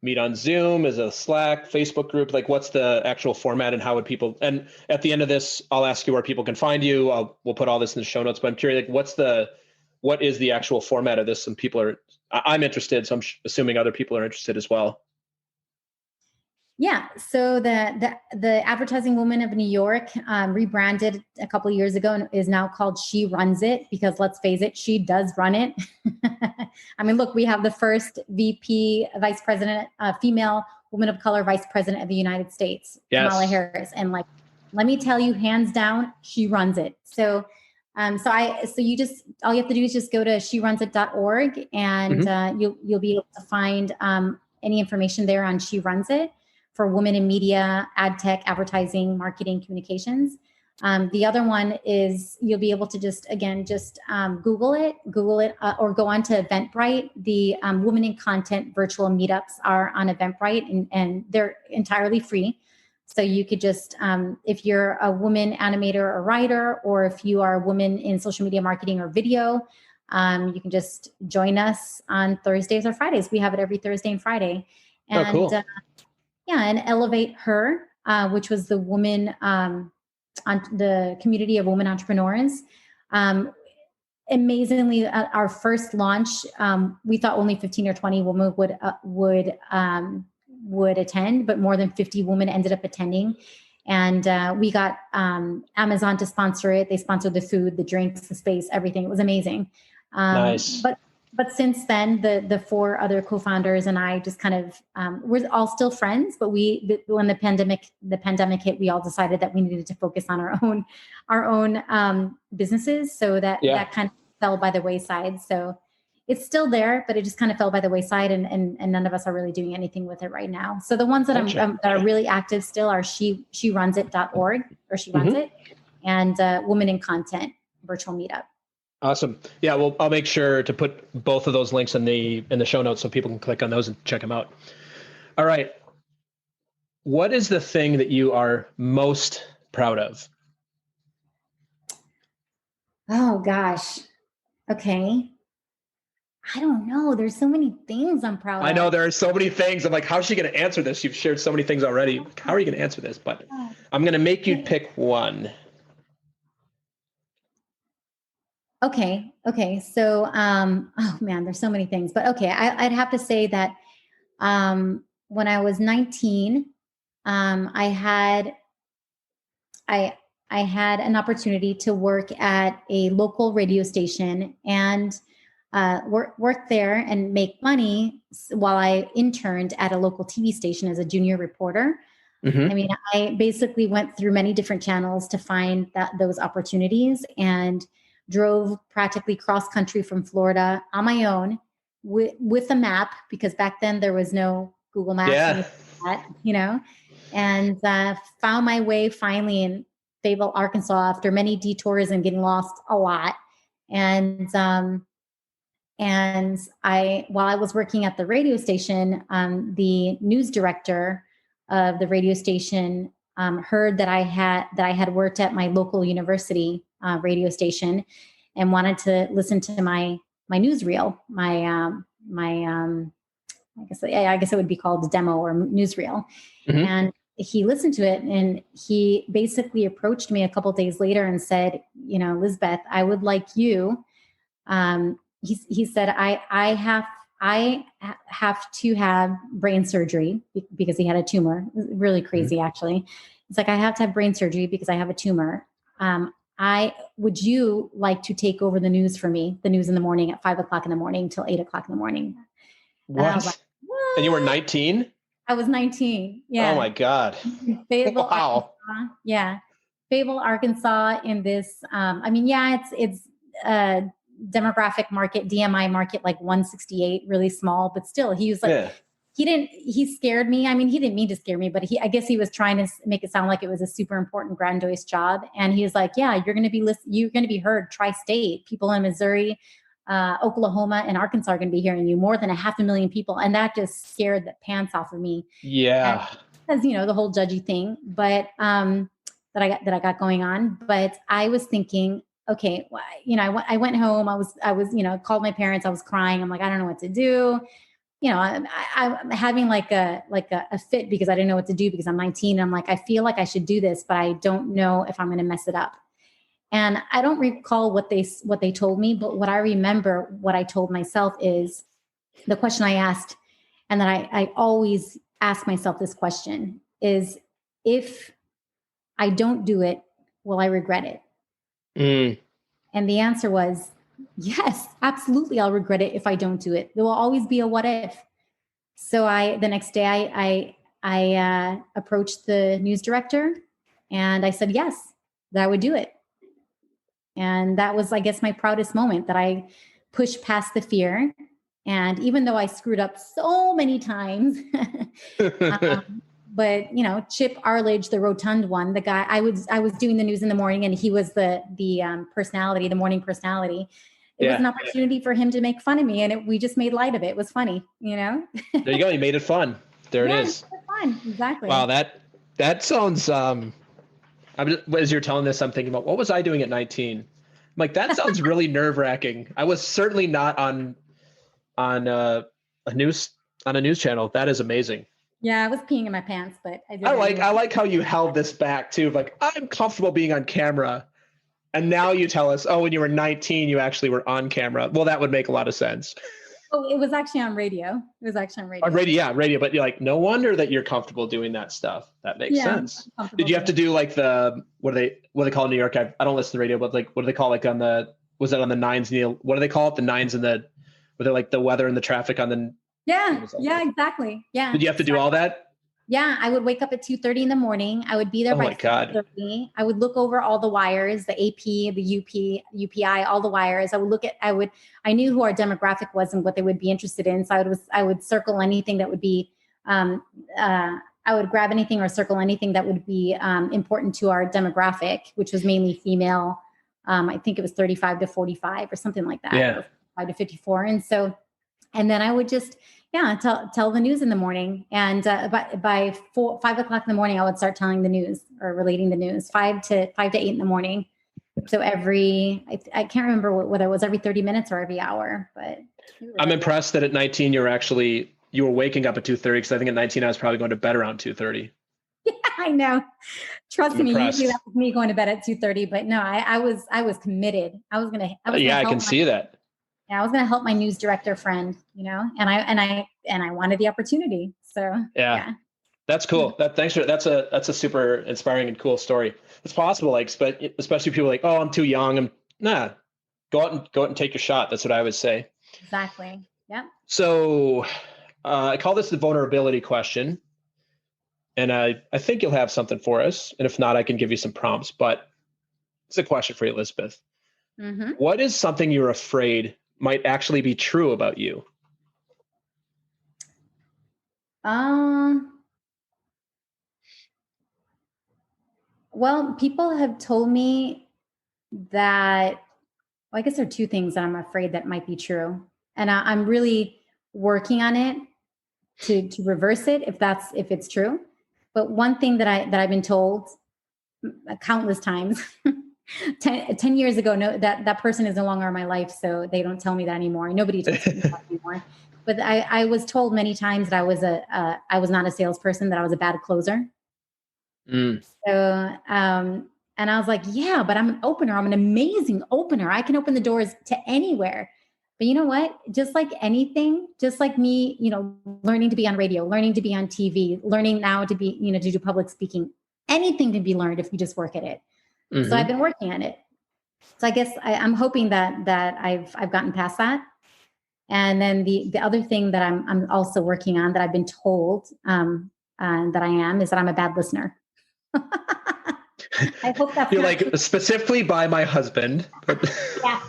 meet on Zoom, is a Slack, Facebook group? Like what's the actual format, and how would people, and at the end of this, I'll ask you where people can find you. We'll put all this in the show notes, but I'm curious, like what is the actual format of this? Some people are I'm interested, so I'm assuming other people are interested as well. Yeah. So the Advertising Woman of New York rebranded a couple of years ago and is now called She Runs It, because let's face it, she does run it. I mean, look, we have the first VP, vice president, female woman of color, vice president of the United States, Yes. Kamala Harris. And like, let me tell you, hands down, she runs it. So you just, all you have to do is just go to sherunsit.org and you'll be able to find any information there on She Runs It for women in media, ad tech, advertising, marketing, communications. The other one is you'll be able to just Google it, or go on to Eventbrite. The Women in Content virtual meetups are on Eventbrite, and they're entirely free. So you could just, if you're a woman animator or writer, or if you are a woman in social media marketing or video, you can just join us on Thursdays or Fridays. We have it every Thursday and Friday. And, cool. And Elevate Her, which was the woman on the community of women entrepreneurs. Amazingly, at our first launch, we thought only 15 or 20 women would attend, but more than 50 women ended up attending. And we got Amazon to sponsor it. They sponsored the food, the drinks, the space, everything. It was amazing. Nice. But since then, the four other co-founders and I just kind of we're all still friends. But when the pandemic hit, we all decided that we needed to focus on our own businesses. So that kind of fell by the wayside. So it's still there, but it just kind of fell by the wayside, and none of us are really doing anything with it right now. So the ones that that are really active still are sherunsit.org, or She Runs It, and Women in Content virtual meetup. Awesome. Yeah, well, I'll make sure to put both of those links in the show notes so people can click on those and check them out. All right. What is the thing that you are most proud of? Oh gosh. Okay. I don't know. There's so many things I'm proud of. I know there are so many things. I'm like, how's she going to answer this? You've shared so many things already. How are you going to answer this? But I'm going to make you pick one. Okay. So, oh man, there's so many things, but okay. I'd have to say that, when I was 19, I had an opportunity to work at a local radio station and, work there and make money while I interned at a local TV station as a junior reporter. I mean, I basically went through many different channels to find those opportunities, and drove practically cross country from Florida on my own with a map, because back then there was no Google Maps, and found my way finally in Fayetteville, Arkansas, after many detours and getting lost a lot. And while I was working at the radio station, the news director of the radio station heard that I had worked at my local university radio station, and wanted to listen to my newsreel, I guess it would be called the demo or newsreel. And he listened to it, and he basically approached me a couple of days later and said, Lizbeth, I would like you. He said, I have to have brain surgery because he had a tumor. Really crazy, actually. It's like, I have to have brain surgery because I have a tumor. Would you like to take over the news for me? The news in the morning at 5:00 in the morning till 8:00 in the morning. What? And I was like, what? And you were 19? I was 19. Yeah. Oh my God. Fayetteville, wow. Arkansas. Yeah. Fayetteville, Arkansas, in this, it's demographic market, DMI market, like 168, really small, but still he was like, he scared me. I mean, he didn't mean to scare me, but I guess he was trying to make it sound like it was a super important, grandiose job. And he was like, yeah, you're going to be heard tri-state. People in Missouri, Oklahoma, and Arkansas are going to be hearing you, more than 500,000 people. And that just scared the pants off of me. Yeah. Because, the whole judgy thing, but, that I got going on. But I was thinking, okay, I went home. I was, called my parents. I was crying. I'm like, I don't know what to do. I'm having like a fit because I didn't know what to do because I'm 19. I'm like, I feel like I should do this, but I don't know if I'm going to mess it up. And I don't recall what they told me, but what I remember, what I told myself is, the question I asked, and that I always ask myself this question is, if I don't do it, will I regret it? Mm. And the answer was, yes, absolutely. I'll regret it if I don't do it. There will always be a what if. So the next day I approached the news director and I said, yes, that I would do it. And that was, I guess, my proudest moment, that I pushed past the fear. And even though I screwed up so many times, but Chip Arledge, the rotund one, the guy, I was doing the news in the morning, and he was the personality, the morning personality. It was an opportunity for him to make fun of me, and we just made light of it. It was funny, There you go. You made it fun. There it is. It was fun. Exactly. Wow. That sounds, as you're telling this, I'm thinking about, what was I doing at 19? I'm like, that sounds really nerve wracking. I was certainly not on a news channel. That is amazing. Yeah, I was peeing in my pants, but I like how you held this back too. Like, I'm comfortable being on camera, and now you tell us, oh, when you were 19, you actually were on camera. Well, that would make a lot of sense. Oh, it was actually on radio. On radio. But you're like, no wonder that you're comfortable doing that stuff. That makes sense. Did you have to do like what do they call in New York? I don't listen to the radio, but like, what do they call, like, was it on the nines? What do they call it? The nines and were they like the weather and the traffic on the? Yeah, exactly. Yeah. Did you have to do all that? Yeah, I would wake up at 2:30 in the morning. I would be there by 4:30. I would look over all the wires, the AP, the UP, UPI, all the wires. I knew who our demographic was and what they would be interested in. So I would circle anything that would be, I would grab anything or circle anything that would be important to our demographic, which was mainly female. I think it was 35 to 45 or something like that. Yeah. 5 to 54. And then I would just, tell the news in the morning. And by 5 o'clock in the morning, I would start telling the news or relating the news, 5 to 8 in the morning. So I can't remember whether it was every 30 minutes or every hour, but. I'm impressed that at 19, you were waking up at 2:30, because I think at 19, I was probably going to bed around 2:30. Yeah, I know. Trust me, usually that was me going to bed at 2:30, but no, I was committed. I can see that. Yeah, I was going to help my news director friend, and I wanted the opportunity. So yeah. That's cool. That's a super inspiring and cool story. It's possible, but especially people like, oh, I'm too young. Go out and take your shot. That's what I would say. Exactly. Yeah. So I call this the vulnerability question, and I think you'll have something for us. And if not, I can give you some prompts. But it's a question for you, Elizabeth. Mm-hmm. What is something you're afraid might actually be true about you? Well, people have told me that, I guess there are two things that I'm afraid that might be true. And I'm really working on it to reverse it if it's true. But one thing that I've been told countless times, 10 years ago, no, that person is no longer in my life, so they don't tell me that anymore. Nobody tells me that anymore. But I was told many times that I was not a salesperson, that I was a bad closer. Mm. So, and I was like, yeah, but I'm an opener. I'm an amazing opener. I can open the doors to anywhere. But you know what? Just like anything, just like me, learning to be on radio, learning to be on TV, learning now to be, to do public speaking, anything can be learned if you just work at it. Mm-hmm. So I've been working on it. So I guess I'm hoping that I've gotten past that. And then the other thing that I'm also working on, that I've been told that I am, is that I'm a bad listener. I hope that's you're like true. Specifically by my husband. Yeah,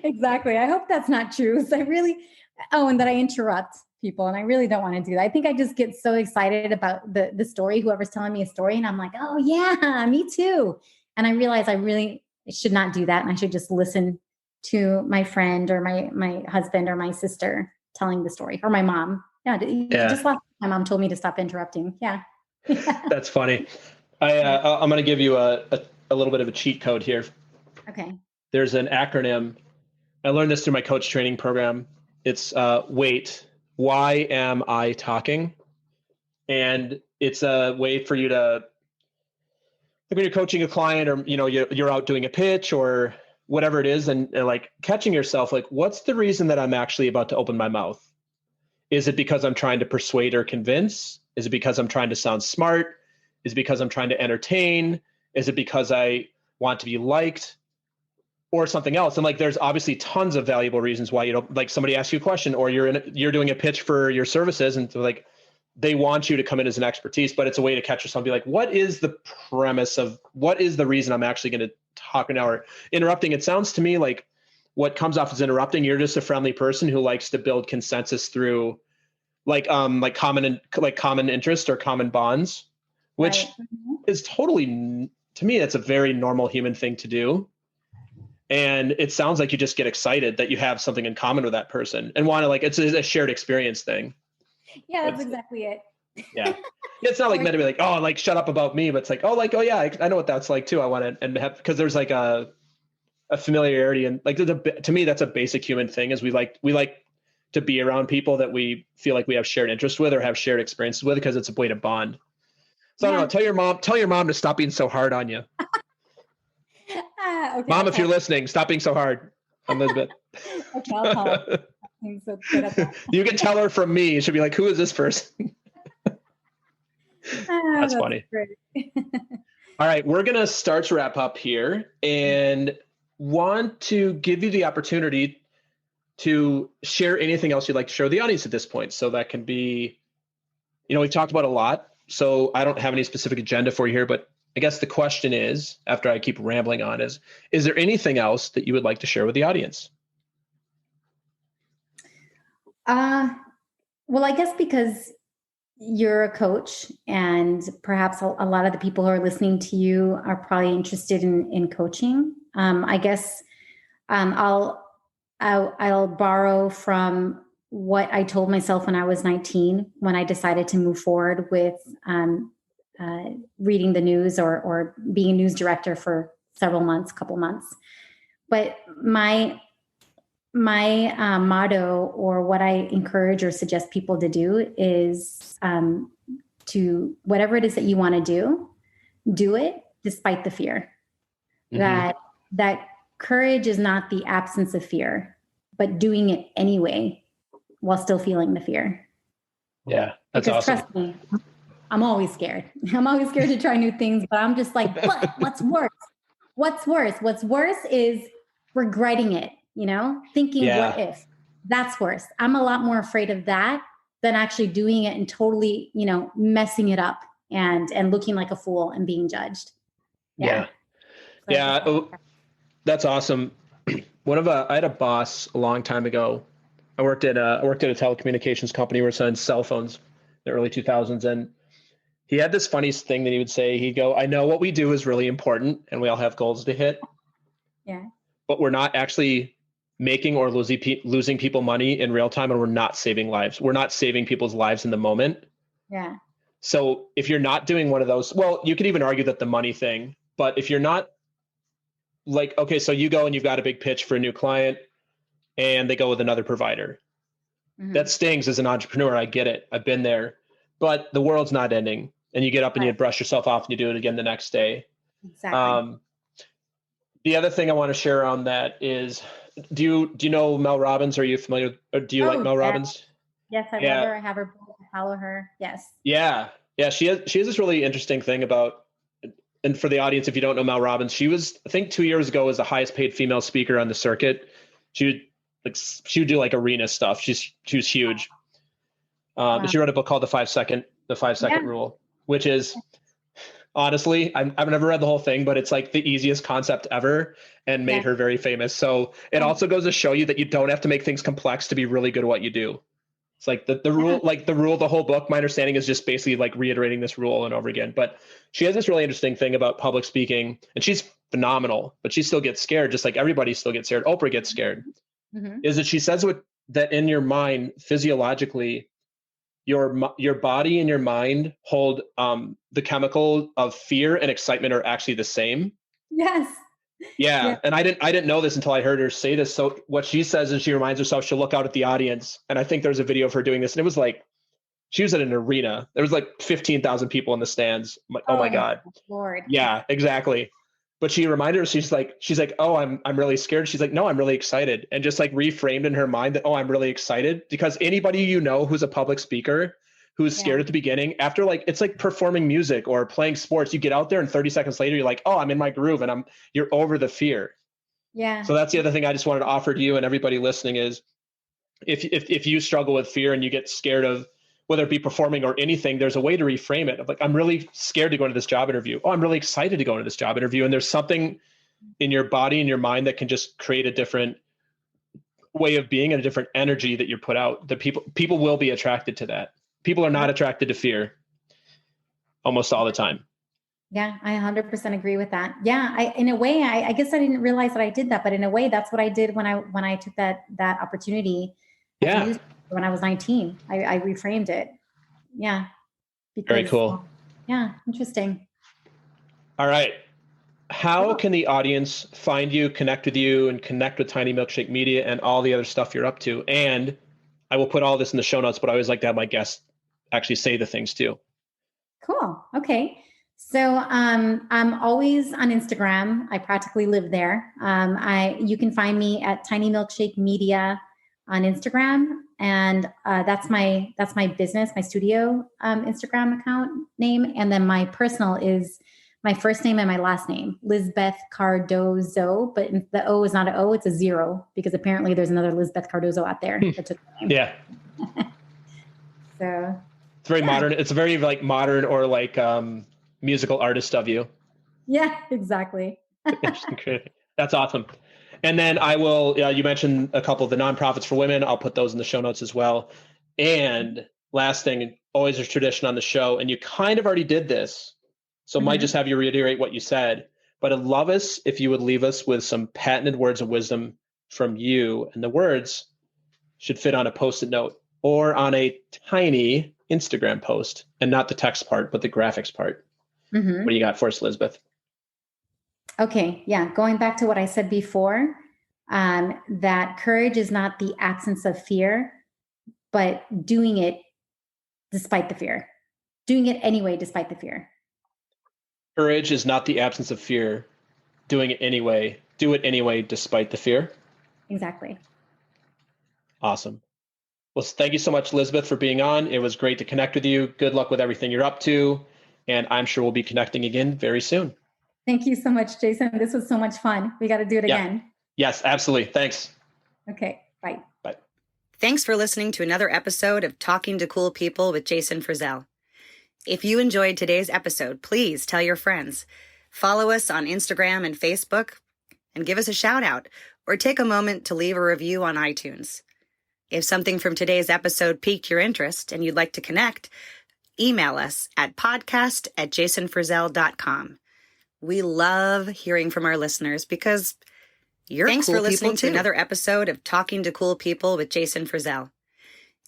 exactly. I hope that's not true. So and that I interrupt people, and I really don't want to do that. I think I just get so excited about the story, whoever's telling me a story, and I'm like, oh yeah, me too. And I realize I really should not do that, and I should just listen to my friend or my husband or my sister telling the story, or my mom. Yeah. Just last time my mom told me to stop interrupting. Yeah. That's funny. I'm going to give you a little bit of a cheat code here. Okay. There's an acronym. I learned this through my coach training program. It's wait, why am I talking? And it's a way for you to, like when you're coaching a client, or you're out doing a pitch, or whatever it is, and like catching yourself, like, what's the reason that I'm actually about to open my mouth? Is it because I'm trying to persuade or convince? Is it because I'm trying to sound smart? Is it because I'm trying to entertain? Is it because I want to be liked? Or something else? And like, there's obviously tons of valuable reasons why you don't, like, somebody asks you a question, or you're doing a pitch for your services, and so like they want you to come in as an expertise, but it's a way to catch yourself and be like, what is the premise of, what is the reason I'm actually going to talk an hour? Interrupting, it sounds to me like what comes off as interrupting, you're just a friendly person who likes to build consensus through common interest or common bonds, which is totally, to me, that's a very normal human thing to do. And it sounds like you just get excited that you have something in common with that person and want to, like, it's a shared experience thing. Yeah, that's exactly it. Yeah. It's not like meant to be like, oh, like, shut up about me, but it's like, oh, like, oh yeah, I know what that's like too. I want to, and have, because there's like a familiarity, and like, to me, that's a basic human thing, is we like to be around people that we feel like we have shared interest with or have shared experiences with, because it's a way to bond. So I don't know, tell your mom to stop being so hard on you. Okay, Mom, if you're listening, stop being so hard on Lizbeth. Okay, I'll tell her. You can tell her from me. She'll be like, who is this person? That's funny. All right, we're going to start to wrap up here, and want to give you the opportunity to share anything else you'd like to share with the audience at this point. So that can be, we've talked about a lot, so I don't have any specific agenda for you here, but I guess the question is, after I keep rambling on, is there anything else that you would like to share with the audience? Well, I guess because you're a coach, and perhaps a lot of the people who are listening to you are probably interested in coaching. I guess I'll borrow from what I told myself when I was 19, when I decided to move forward with reading the news or being a news director for couple months. But my motto, or what I encourage or suggest people to do, is to, whatever it is that you want to do it despite the fear. Mm-hmm. That courage is not the absence of fear, but doing it anyway while still feeling the fear. Yeah, that's because awesome. Trust me, I'm always scared. I'm always scared to try new things, but I'm just like, but what's worse? What's worse? What's worse is regretting it, thinking, what if? That's worse. I'm a lot more afraid of that than actually doing it and totally, messing it up and looking like a fool and being judged. Yeah. That's awesome. I had a boss a long time ago. I worked at a telecommunications company. We were selling cell phones in the early 2000s. And he had this funny thing that he would say. He'd go, I know what we do is really important and we all have goals to hit. Yeah. But we're not actually making or losing people money in real time, and we're not saving lives. We're not saving people's lives in the moment. Yeah. So if you're not doing one of those, well, you could even argue that the money thing, but if you're not, like, okay, so you go and you've got a big pitch for a new client and they go with another provider. Mm-hmm. That stings as an entrepreneur. I get it. I've been there, but the world's not ending, and you get up and you brush yourself off and you do it again the next day. Exactly. The other thing I want to share on that is, do you know Mel Robbins? Are you familiar? Or do you like Mel Robbins? Yes, I love her. I have her book. I follow her. Yes. Yeah. She has this really interesting thing about, and for the audience, if you don't know Mel Robbins, she was, I think 2 years ago, was the highest paid female speaker on the circuit. She would do like arena stuff. She was huge. Wow. She wrote a book called The 5 Second Rule, which is, honestly, I've never read the whole thing, but it's like the easiest concept ever and made her very famous. So it also goes to show you that you don't have to make things complex to be really good at what you do. It's like the rule, the whole book, my understanding is just basically like reiterating this rule and over again. But she has this really interesting thing about public speaking, and she's phenomenal, but she still gets scared, just like everybody still gets scared. Oprah gets scared. Mm-hmm. Is that she says that in your mind, physiologically, your body and your mind hold the chemical of fear and excitement are actually the same. Yes. Yeah. And I didn't know this until I heard her say this. So what she says is she reminds herself, she'll look out at the audience. And I think there's a video of her doing this. And it was like, she was at an arena. There was like 15,000 people in the stands. I'm like, oh my God. Lord. Yeah, exactly. but she reminded her, she's like, oh, I'm really scared. She's like, no, I'm really excited. And just like reframed in her mind that, oh, I'm really excited, because anybody, who's a public speaker, who's scared at the beginning, after it's like performing music or playing sports, you get out there and 30 seconds later, you're like, oh, I'm in my groove, and you're over the fear. Yeah. So that's the other thing I just wanted to offer to you and everybody listening is if you struggle with fear and you get scared of whether it be performing or anything, there's a way to reframe it. Like, I'm really scared to go into this job interview. Oh, I'm really excited to go into this job interview. And there's something in your body and your mind that can just create a different way of being and a different energy that you put out. That people will be attracted to that. People are not attracted to fear almost all the time. Yeah, I 100% agree with that. Yeah, in a way, I guess I didn't realize that I did that, but in a way, that's what I did when I took that opportunity. Yeah. When I was 19, I reframed it. Yeah. Very cool. Yeah, interesting. All right. How can the audience find you, connect with you, and connect with Tiny Milkshake Media and all the other stuff you're up to? And I will put all this in the show notes, but I always like to have my guests actually say the things too. Cool. Okay. So I'm always on Instagram. I practically live there. You can find me at Tiny Milkshake Media on Instagram, and that's my business, my studio Instagram account name, and then my personal is my first name and my last name, Lizbeth Cardozo, but the O is not an O, it's a 0, because apparently there's another Lizbeth Cardozo out there that took the name. Yeah. So it's very modern. It's very modern or musical artist of you. Yeah, exactly. That's awesome. And then I will, you mentioned a couple of the nonprofits for women. I'll put those in the show notes as well. And last thing, always a tradition on the show, and you kind of already did this, so might just have you reiterate what you said, but I'd love us if you would leave us with some patented words of wisdom from you. And the words should fit on a Post-it note or on a tiny Instagram post, and not the text part, but the graphics part. What do you got for us, Lizbeth? Okay. Yeah. Going back to what I said before, that courage is not the absence of fear, but doing it despite the fear, doing it anyway, despite the fear. Courage is not the absence of fear. Doing it anyway. Do it anyway, despite the fear. Exactly. Awesome. Well, thank you so much, Lizbeth, for being on. It was great to connect with you. Good luck with everything you're up to. And I'm sure we'll be connecting again very soon. Thank you so much, Jason. This was so much fun. We got to do it again. Yes, absolutely. Thanks. Okay. Bye. Bye. Thanks for listening to another episode of Talking to Cool People with Jason Frizzell. If you enjoyed today's episode, please tell your friends. Follow us on Instagram and Facebook, and give us a shout out, or take a moment to leave a review on iTunes. If something from today's episode piqued your interest and you'd like to connect, email us at podcast@jasonfrizzell.com. We love hearing from our listeners because you're Thanks cool for listening people to too. another episode of Talking to Cool People with Jason Frizzell.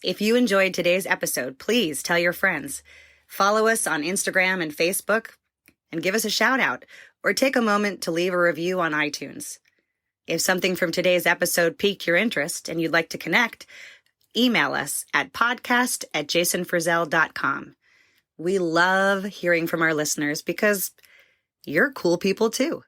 If you enjoyed today's episode, please tell your friends. Follow us on Instagram and Facebook, and give us a shout out, or take a moment to leave a review on iTunes. If something from today's episode piqued your interest and you'd like to connect, email us at podcast@jasonfrizzell.com. We love hearing from our listeners because you're cool people too.